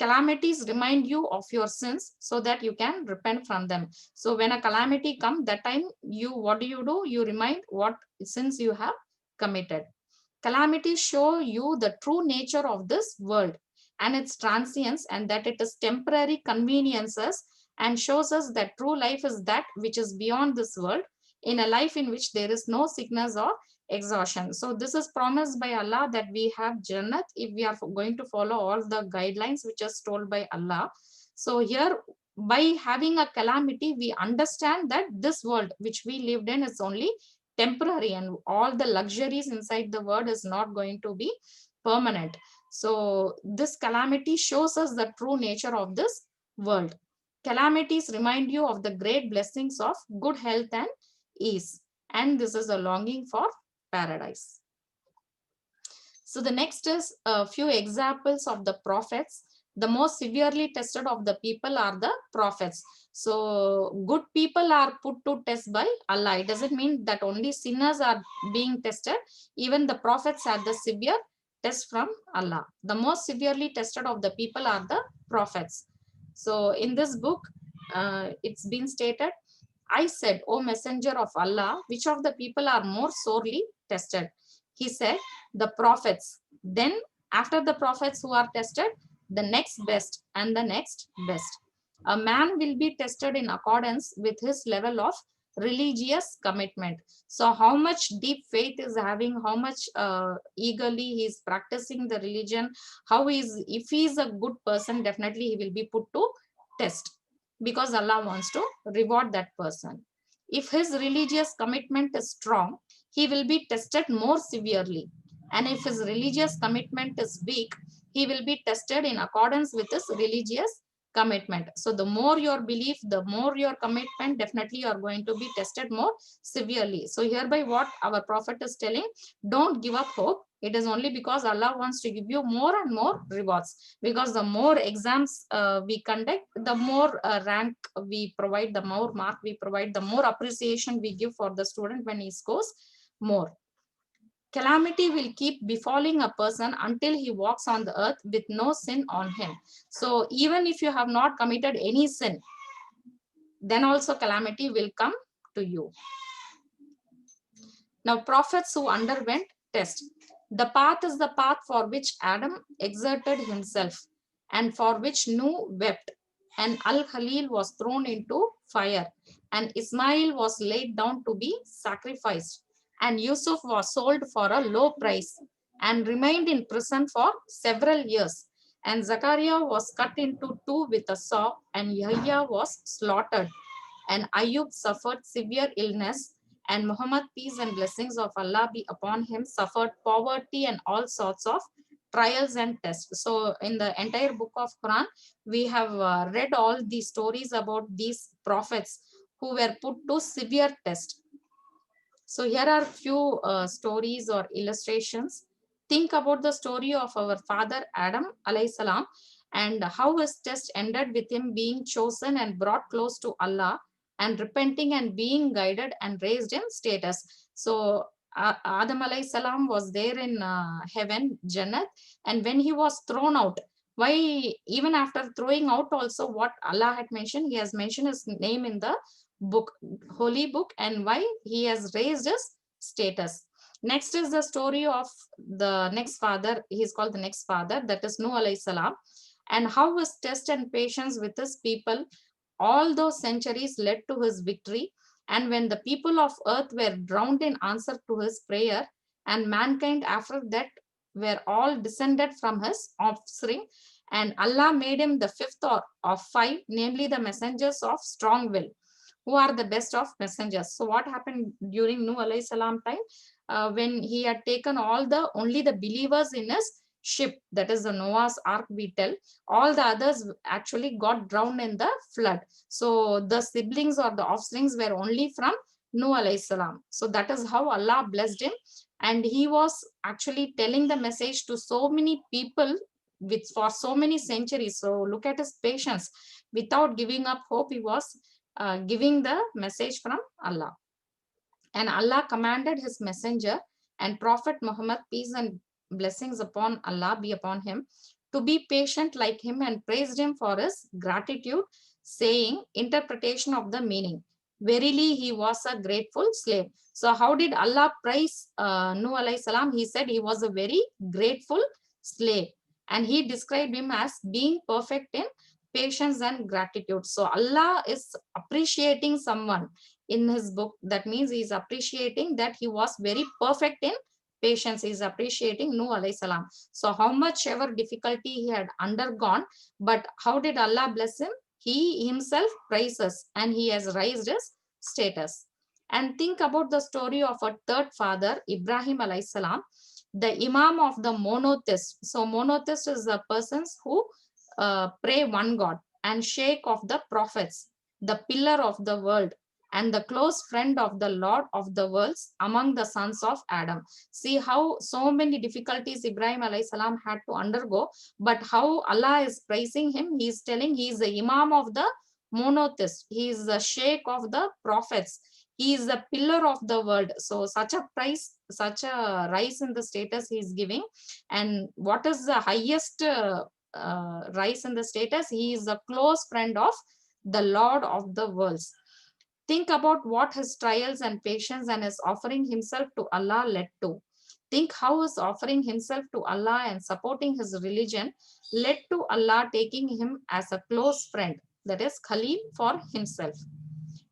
Calamities remind you of your sins so that you can repent from them. So when a calamity comes, that time what do? You remind what sins you have committed. Calamities show you the true nature of this world and its transience, and that it is temporary conveniences, and shows us that true life is that which is beyond this world, in a life in which there is no sickness or exhaustion. So this is promised by Allah that we have Jannat if we are going to follow all the guidelines which is told by Allah. So here, by having a calamity, we understand that this world which we lived in is only temporary, and all the luxuries inside the world is not going to be permanent. So this calamity shows us the true nature of this world. Calamities remind you of the great blessings of good health and ease, and this is a longing for paradise. So the next is a few examples of the prophets. The most severely tested of the people are the prophets. So good people are put to test by Allah. It doesn't mean that only sinners are being tested. Even the prophets had the severe test from Allah. The most severely tested of the people are the prophets. So in this book, it's been stated, I said, O messenger of Allah, which of the people are more sorely tested? He said, the prophets. Then after the prophets who are tested, the next best and the next best. A man will be tested in accordance with his level of religious commitment. So how much deep faith is having, how much eagerly he is practicing the religion, if he is a good person, definitely he will be put to test, because Allah wants to reward that person. If his religious commitment is strong, he will be tested more severely. And if his religious commitment is weak, he will be tested in accordance with his religious commitment. So the more your belief, the more your commitment, definitely you are going to be tested more severely. So hereby what our prophet is telling, don't give up hope. It is only because Allah wants to give you more and more rewards, because the more exams we conduct, the more rank we provide, the more mark we provide, the more appreciation we give for the student when he scores more. Calamity will keep befalling a person until he walks on the earth with no sin on him. So even if you have not committed any sin, then also calamity will come to you. Now, prophets who underwent test. The path is the path for which Adam exerted himself, and for which Nuh wept, and Al-Khalil was thrown into fire, and Ismail was laid down to be sacrificed, and Yusuf was sold for a low price and remained in prison for several years, and Zachariah was cut into two with a saw, and Yahya was slaughtered, and Ayub suffered severe illness, and Muhammad, peace and blessings of Allah be upon him, suffered poverty and all sorts of trials and tests. So in the entire book of Quran, we have read all these stories about these prophets who were put to severe test. So here are few stories or illustrations. Think about the story of our father Adam alayhi salam, and how his test ended with him being chosen and brought close to Allah, and repenting and being guided and raised in status. So Adam alayhi salam was there in heaven, Jannat, and when he was thrown out, why even after throwing out also, what Allah had mentioned, he has mentioned his name in the book, holy book, and why he has raised his status. Next is the story of the next father. He is called the next father, that is Nuh alayhi salam, and how his test and patience with his people, all those centuries led to his victory. And when the people of earth were drowned in answer to his prayer, and mankind after that were all descended from his offspring, and Allah made him the fifth of five, namely the messengers of strong will, who are the best of messengers. So what happened during Nuh alayhi salam time, when he had taken only the believers in his ship, that is the Noah's ark, we tell, all the others actually got drowned in the flood. So the siblings or the offsprings were only from Nuh alayhi salam. So that is how Allah blessed him, and he was actually telling the message to so many people for so many centuries. So look at his patience. Without giving up hope, he was giving the message from Allah. And Allah commanded his messenger and Prophet Muhammad, peace and blessings upon Allah be upon him, to be patient like him and praised him for his gratitude, saying, interpretation of the meaning. Verily, he was a grateful slave. So how did Allah praise Nuh alayhi salam? He said he was a very grateful slave. And he described him as being perfect in patience and gratitude. So Allah is appreciating someone in his book. That means he is appreciating that he was very perfect in patience. He is appreciating Nuh alayhi salam. So how much ever difficulty he had undergone, but how did Allah bless him? He himself praises and he has raised his status. And think about the story of a third father, Ibrahim alayhi salam, the imam of the monotheist. So monotheist is the persons who pray one God, and sheikh of the prophets, the pillar of the world, and the close friend of the Lord of the worlds among the sons of Adam. See how so many difficulties Ibrahim alayhi salam had to undergo, but how Allah is praising him. He is telling he is the imam of the monotheist. He is the sheikh of the prophets. He is the pillar of the world. So such a price, such a rise in the status he is giving. And what is the highest rise in the status? He is a close friend of the Lord of the worlds. Think about what his trials and patience and his offering himself to Allah led to. Think how his offering himself to Allah and supporting his religion led to Allah taking him as a close friend, that is Khalil, for himself.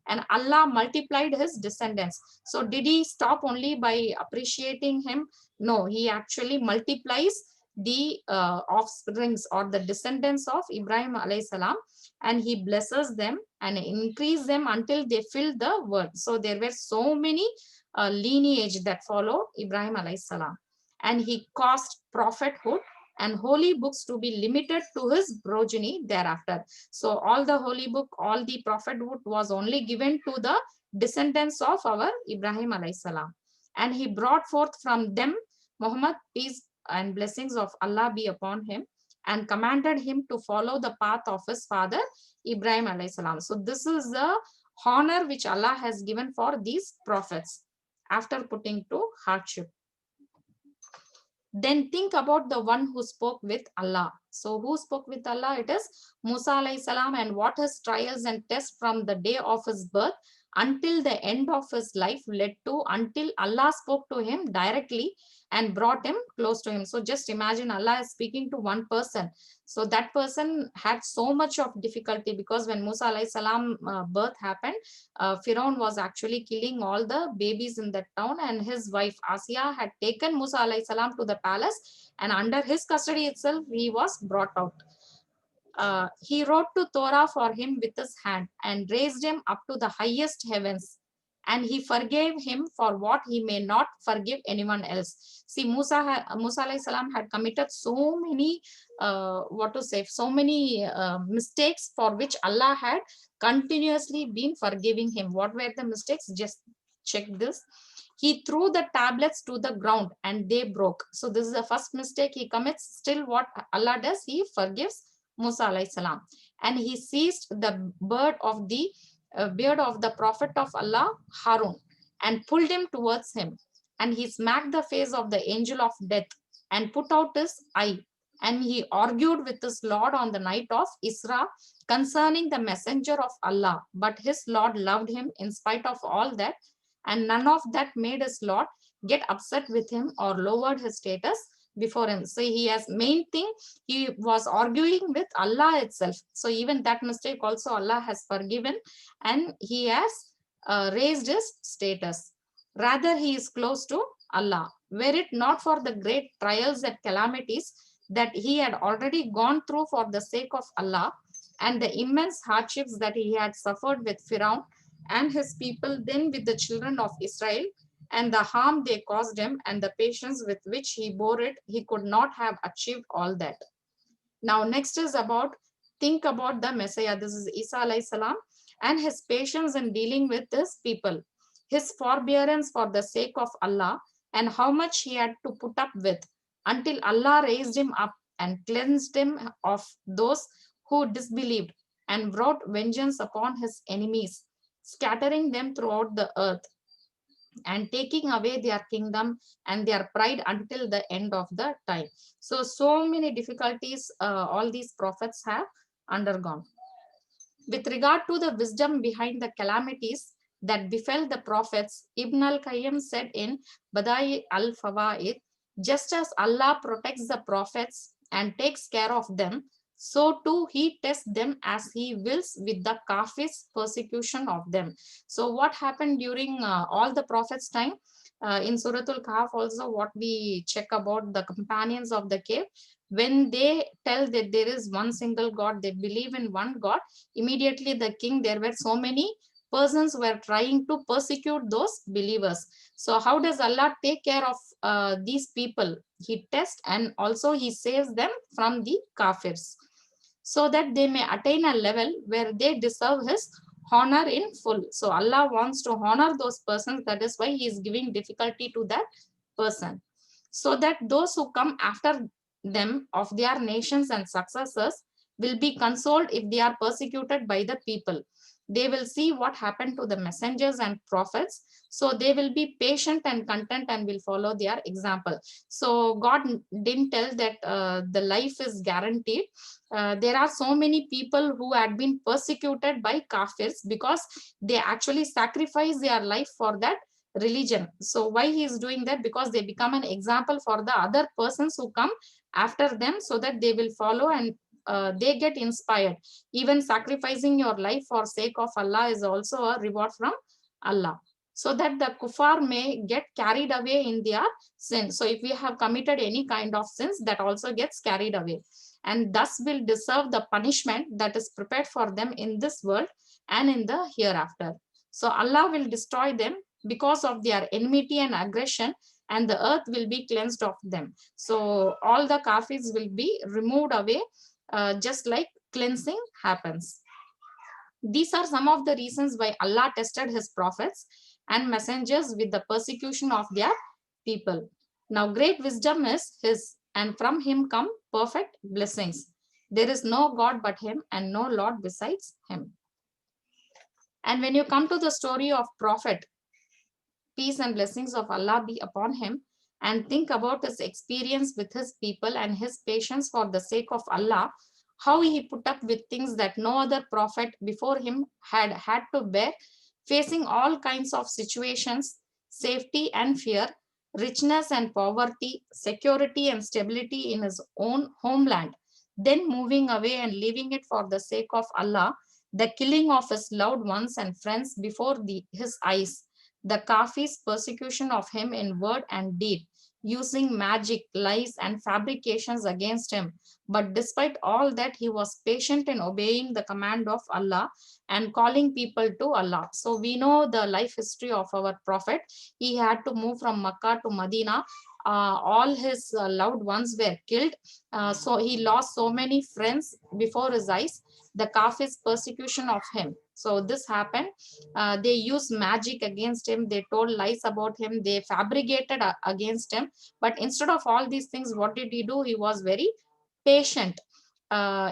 And Allah multiplied his descendants. So did he stop only by appreciating him? No, he actually multiplies the offsprings or the descendants of Ibrahim alayhi salam, and he blesses them and increase them until they fill the world. So there were so many lineage that follow Ibrahim alayhi salam, and he caused prophethood and holy books to be limited to his progeny thereafter. So all the holy book, all the prophethood was only given to the descendants of our Ibrahim alayhi salam. And he brought forth from them Muhammad, peace and blessings of Allah be upon him, and commanded him to follow the path of his father Ibrahim alayhi salam. So this is the honor which Allah has given for these prophets after putting to hardship. Then think about the one who spoke with Allah. So who spoke with Allah? It is Musa alayhi salam, and what his trials and tests from the day of his birth until the end of his life led to, until Allah spoke to him directly and brought him close to him. So just imagine Allah is speaking to one person. So that person had so much of difficulty, because when Musa alayhi salam birth happened, Firaun was actually killing all the babies in that town, and his wife Asiya had taken Musa alayhi salam to the palace, and under his custody itself he was brought out. He wrote to Torah for him with his hand and raised him up to the highest heavens, and he forgave him for what he may not forgive anyone else. See, Musa alayhi salam had committed so many so many mistakes for which Allah had continuously been forgiving him. What were the mistakes? Just check this. He threw the tablets to the ground and they broke. So this is the first mistake he commits. Still what Allah does, he forgives Musa alayhi salam. And he seized the beard of the prophet of Allah, Harun, and pulled him towards him. And he smacked the face of the angel of death and put out his eye. And he argued with his Lord on the night of Isra concerning the messenger of Allah. But his Lord loved him in spite of all that, and none of that made his Lord get upset with him or lowered his status before him. So he has main thing, he was arguing with Allah itself. So even that mistake also Allah has forgiven, and he has raised his status. Rather, he is close to Allah. Were it not for the great trials and calamities that he had already gone through for the sake of Allah, and the immense hardships that he had suffered with Firaun and his people, then with the children of Israel, and the harm they caused him and the patience with which he bore it, he could not have achieved all that. Now next is about, think about the Messiah. This is Isa alayhi salam, and his patience in dealing with his people, his forbearance for the sake of Allah, and how much he had to put up with until Allah raised him up and cleansed him of those who disbelieved and brought vengeance upon his enemies, scattering them throughout the earth. and taking away their kingdom and their pride until the end of the time. So many difficulties all these prophets have undergone. With regard to the wisdom behind the calamities that befell the prophets, Ibn al-Qayyim said in Badai al-Fawaid, just as Allah protects the prophets and takes care of them, so too he tests them as he wills with the Kafir's persecution of them. So what happened during all the prophets' time? In Suratul Kahf also, what we check about the companions of the cave, when they tell that there is one single God, they believe in one God, immediately the king, there were so many persons were trying to persecute those believers. So how does Allah take care of these people? He tests and also he saves them from the kafirs, so that they may attain a level where they deserve his honor in full. So Allah wants to honor those persons. That is why he is giving difficulty to that person, so that those who come after them of their nations and successors will be consoled if they are persecuted by the people. They will see what happened to the messengers and prophets. So they will be patient and content and will follow their example. So God didn't tell that the life is guaranteed. There are so many people who had been persecuted by kafirs because they actually sacrifice their life for that religion. So why he is doing that? Because they become an example for the other persons who come after them, so that they will follow and they get inspired. Even sacrificing your life for sake of Allah is also a reward from Allah, so that the kuffar may get carried away in their sins. So if we have committed any kind of sins, that also gets carried away, and thus will deserve the punishment that is prepared for them in this world and in the hereafter. So Allah will destroy them because of their enmity and aggression, and the earth will be cleansed of them. So all the kafirs will be removed away, just like cleansing happens. These are some of the reasons why Allah tested his prophets and messengers with the persecution of their people. Now great wisdom is his, and from him come perfect blessings. There is no God but him, and no Lord besides him. And when you come to the story of prophet, peace and blessings of Allah be upon him, and think about his experience with his people and his patience for the sake of Allah, how he put up with things that no other prophet before him had had to bear, facing all kinds of situations, safety and fear, richness and poverty, security and stability in his own homeland, then moving away and leaving it for the sake of Allah, the killing of his loved ones and friends before his eyes, the Kafi's persecution of him in word and deed, using magic, lies, and fabrications against him. But despite all that, he was patient in obeying the command of Allah and calling people to Allah. So we know the life history of our prophet. He had to move from Makkah to Medina. All his loved ones were killed. So he lost so many friends before his eyes. The Kafi's persecution of him. So this happened. They used magic against him. They told lies about him. They fabricated against him. But instead of all these things, what did he do? He was very patient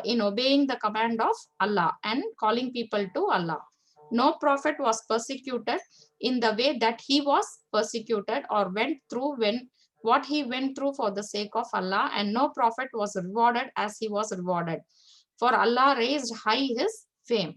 in obeying the command of Allah and calling people to Allah. No prophet was persecuted in the way that he was persecuted or went through what he went through for the sake of Allah, and no prophet was rewarded as he was rewarded. For Allah raised high his fame,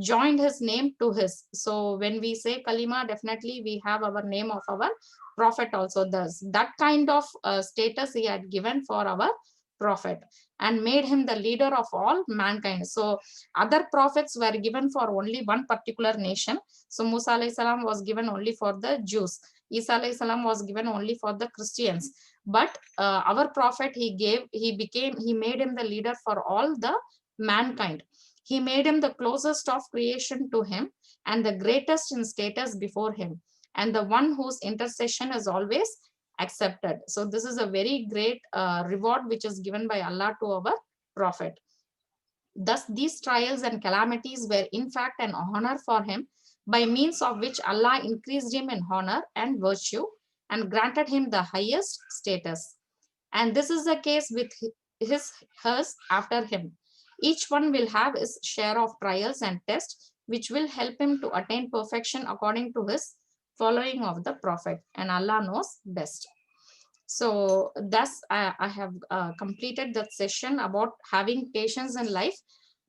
joined his name to his. So when we say kalima, definitely we have our name of our prophet also. That kind of status he had given for our prophet and made him the leader of all mankind. So other prophets were given for only one particular nation. So Musa alayhi salam was given only for the Jews. Isa alayhi salam was given only for the Christians. But our prophet, he made him the leader for all the mankind. He made him the closest of creation to him and the greatest in status before him, and the one whose intercession is always accepted. So this is a very great reward which is given by Allah to our prophet. Thus these trials and calamities were in fact an honor for him, by means of which Allah increased him in honor and virtue and granted him the highest status. And this is the case with hers after him. Each one will have his share of trials and tests, which will help him to attain perfection according to his following of the Prophet, and Allah knows best. So thus I have completed that session about having patience in life.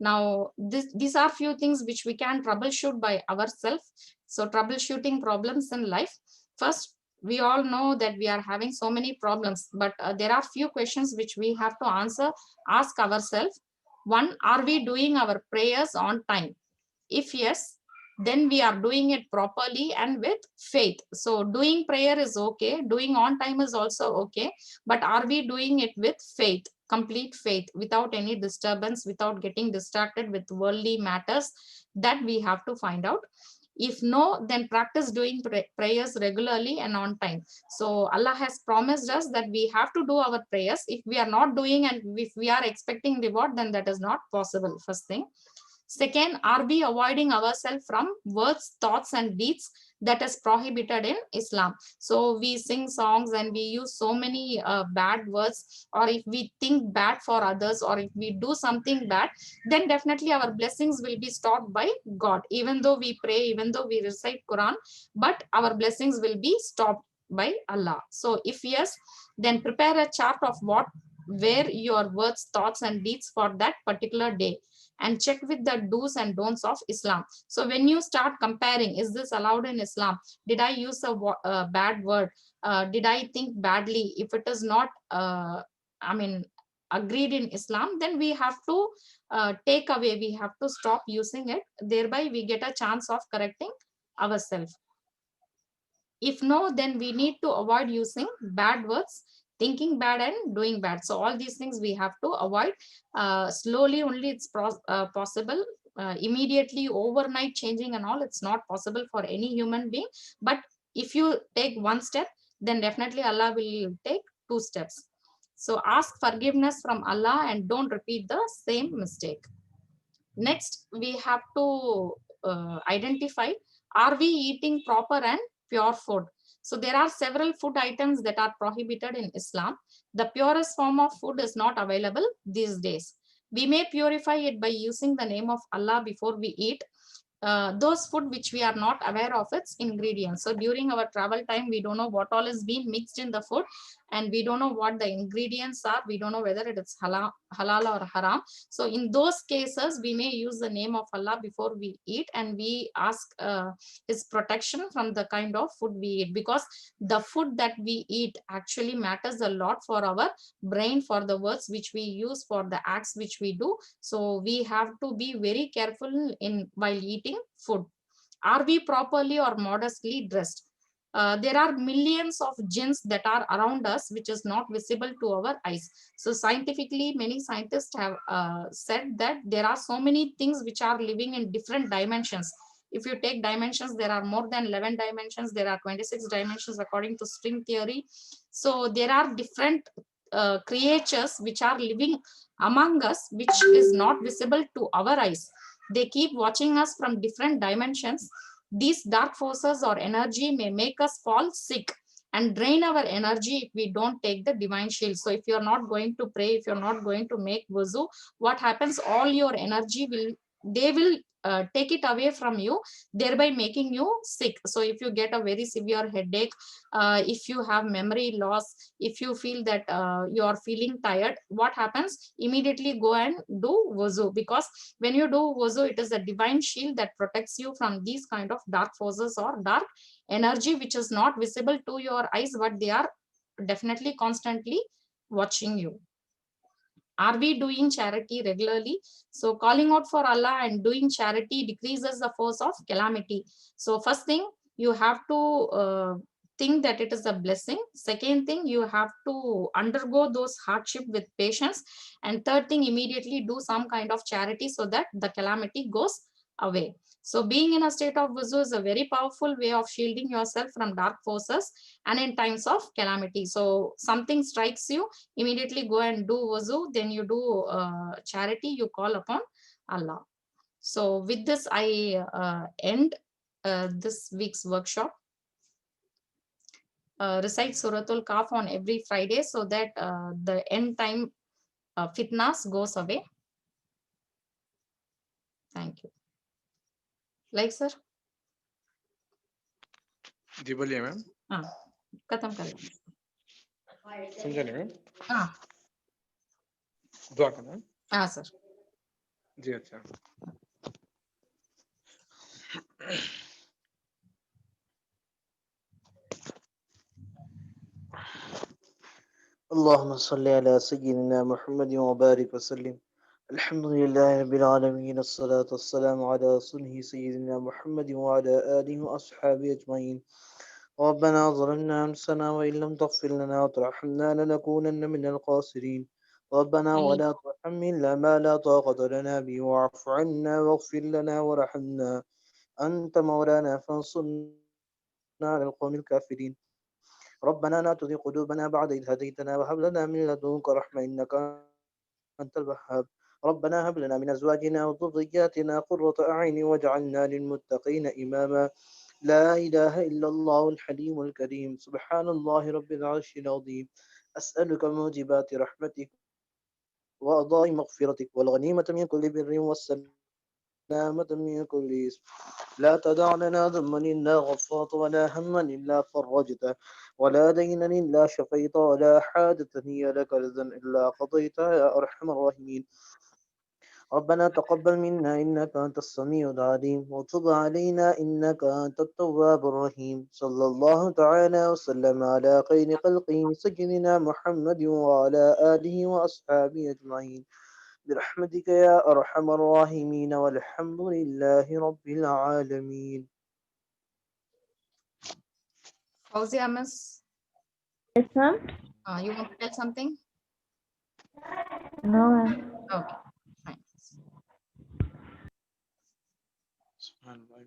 Now these are few things which we can troubleshoot by ourselves. So troubleshooting problems in life. First, we all know that we are having so many problems, but there are few questions which we have to ask ourselves. One, are we doing our prayers on time? If yes, then we are doing it properly and with faith. So doing prayer is okay, doing on time is also okay, but are we doing it with faith, complete faith, without any disturbance, without getting distracted with worldly matters? That we have to find out. If no, then practice doing prayers regularly and on time. So Allah has promised us that we have to do our prayers. If we are not doing and if we are expecting reward, then that is not possible, first thing. Second, are we avoiding ourselves from words, thoughts, and deeds that is prohibited in Islam? So we sing songs and we use so many bad words, or if we think bad for others, or if we do something bad, then definitely our blessings will be stopped by God. Even though we pray, even though we recite Quran, but our blessings will be stopped by Allah. So if yes, then prepare a chart of where your words, thoughts, and deeds for that particular day, and check with the do's and don'ts of Islam. So when you start comparing, is this allowed in Islam? Did I use a bad word? Did I think badly? If it is not, agreed in Islam, then we have to take away, we have to stop using it. Thereby we get a chance of correcting ourselves. If no, then we need to avoid using bad words, thinking bad and doing bad. So all these things we have to avoid. Slowly only it's possible. Immediately overnight changing and all, it's not possible for any human being. But if you take one step, then definitely Allah will take 2 steps. So ask forgiveness from Allah and don't repeat the same mistake. Next, we have to identify, are we eating proper and pure food? So there are several food items that are prohibited in Islam. The purest form of food is not available these days. We may purify it by using the name of Allah before we eat. Those food which we are not aware of its ingredients. So during our travel time, we don't know what all is being mixed in the food, and we don't know what the ingredients are. We don't know whether it is halal or haram. So in those cases, we may use the name of Allah before we eat, and we ask his protection from the kind of food we eat, because the food that we eat actually matters a lot for our brain, for the words which we use, for the acts which we do. So we have to be very careful while eating food. Are we properly or modestly dressed? There are millions of jinns that are around us, which is not visible to our eyes. So scientifically, many scientists have said that there are so many things which are living in different dimensions. If you take dimensions, there are more than 11 dimensions. There are 26 dimensions according to string theory. So there are different creatures which are living among us, which is not visible to our eyes. They keep watching us from different dimensions. These dark forces or energy may make us fall sick and drain our energy if we don't take the divine shield. So if you're not going to pray, if you're not going to make wuzu, what happens? All your energy will take it away from you, thereby making you sick. So if you get a very severe headache, if you have memory loss, if you feel that you are feeling tired, what happens? Immediately go and do wuzu, because when you do wuzu, it is a divine shield that protects you from these kind of dark forces or dark energy, which is not visible to your eyes, but they are definitely constantly watching you. Are we doing charity regularly? So calling out for Allah and doing charity decreases the force of calamity. So first thing, you have to think that it is a blessing. Second thing, you have to undergo those hardship with patience. And third thing, immediately do some kind of charity so that the calamity goes away. So being in a state of wuzu is a very powerful way of shielding yourself from dark forces and in times of calamity. So something strikes you, immediately go and do wuzu, then you do charity, you call upon Allah. So with this, I end this week's workshop. Recite Suratul Kahf on every Friday so that the end time fitnas goes away. Thank you. Like, sir? جی بولیے میم. ہاں ختم کر لیں. سمجھا نہیں میم. ہاں دعا کرنا. ہاں سر. جی اچھا. اللهم صل على سيدنا محمد وبارك وسلم. الحمد لله رب العالمين، الصلاة والسلام على رسوله سيدنا محمد وعلى آله وأصحابه أجمعين. ربنا ظلمنا أنفسنا وإن لم تغفر لنا وترحمنا لنكونن من الخاسرين. ربنا ولا تحملنا ما لا طاقة لنا به واعف عنا واغفر لنا وارحمنا، أنت مولانا فانصرنا على القوم الكافرين. ربنا لا تزغ قلوبنا بعد إذ هديتنا وهب لنا من لدنك رحمة إنك أنت الوهاب. ربنا هب لنا من أزواجنا وذرياتنا قرة أعين واجعلنا للمتقين إماما. لا إله إلا الله الحليم الكريم، سبحان الله رب العرش العظيم. أسألك موجبات رحمتك وأعضاء مغفرتك والغنيمة من كل بر والسلامة من كل إثم. لا تدع لنا ذنبا إلا غفرت ولا هما إلا فرجته ولا دينا إلا شفيت ولا حاجة هي لك رزا إلا قضيتها يا أرحم الراحمين. ربنا تقبل منا إنك أنت السميع العليم وتب علينا إنك أنت التواب الرحيم. صلى الله تعالى وسلم على خير خلقه سيدنا محمد وعلى آله وأصحابه أجمعين برحمتك يا أرحم الراحمين والحمد لله رب العالمين. Fauzia Miss, Yes, ma'am. you want to tell something? No, ma'am. Okay, fine. سبحان اللہ.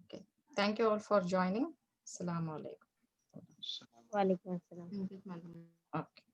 Okay. Thank you all for joining. Assalamu alaikum. السلام. Walaikum assalam. Okay.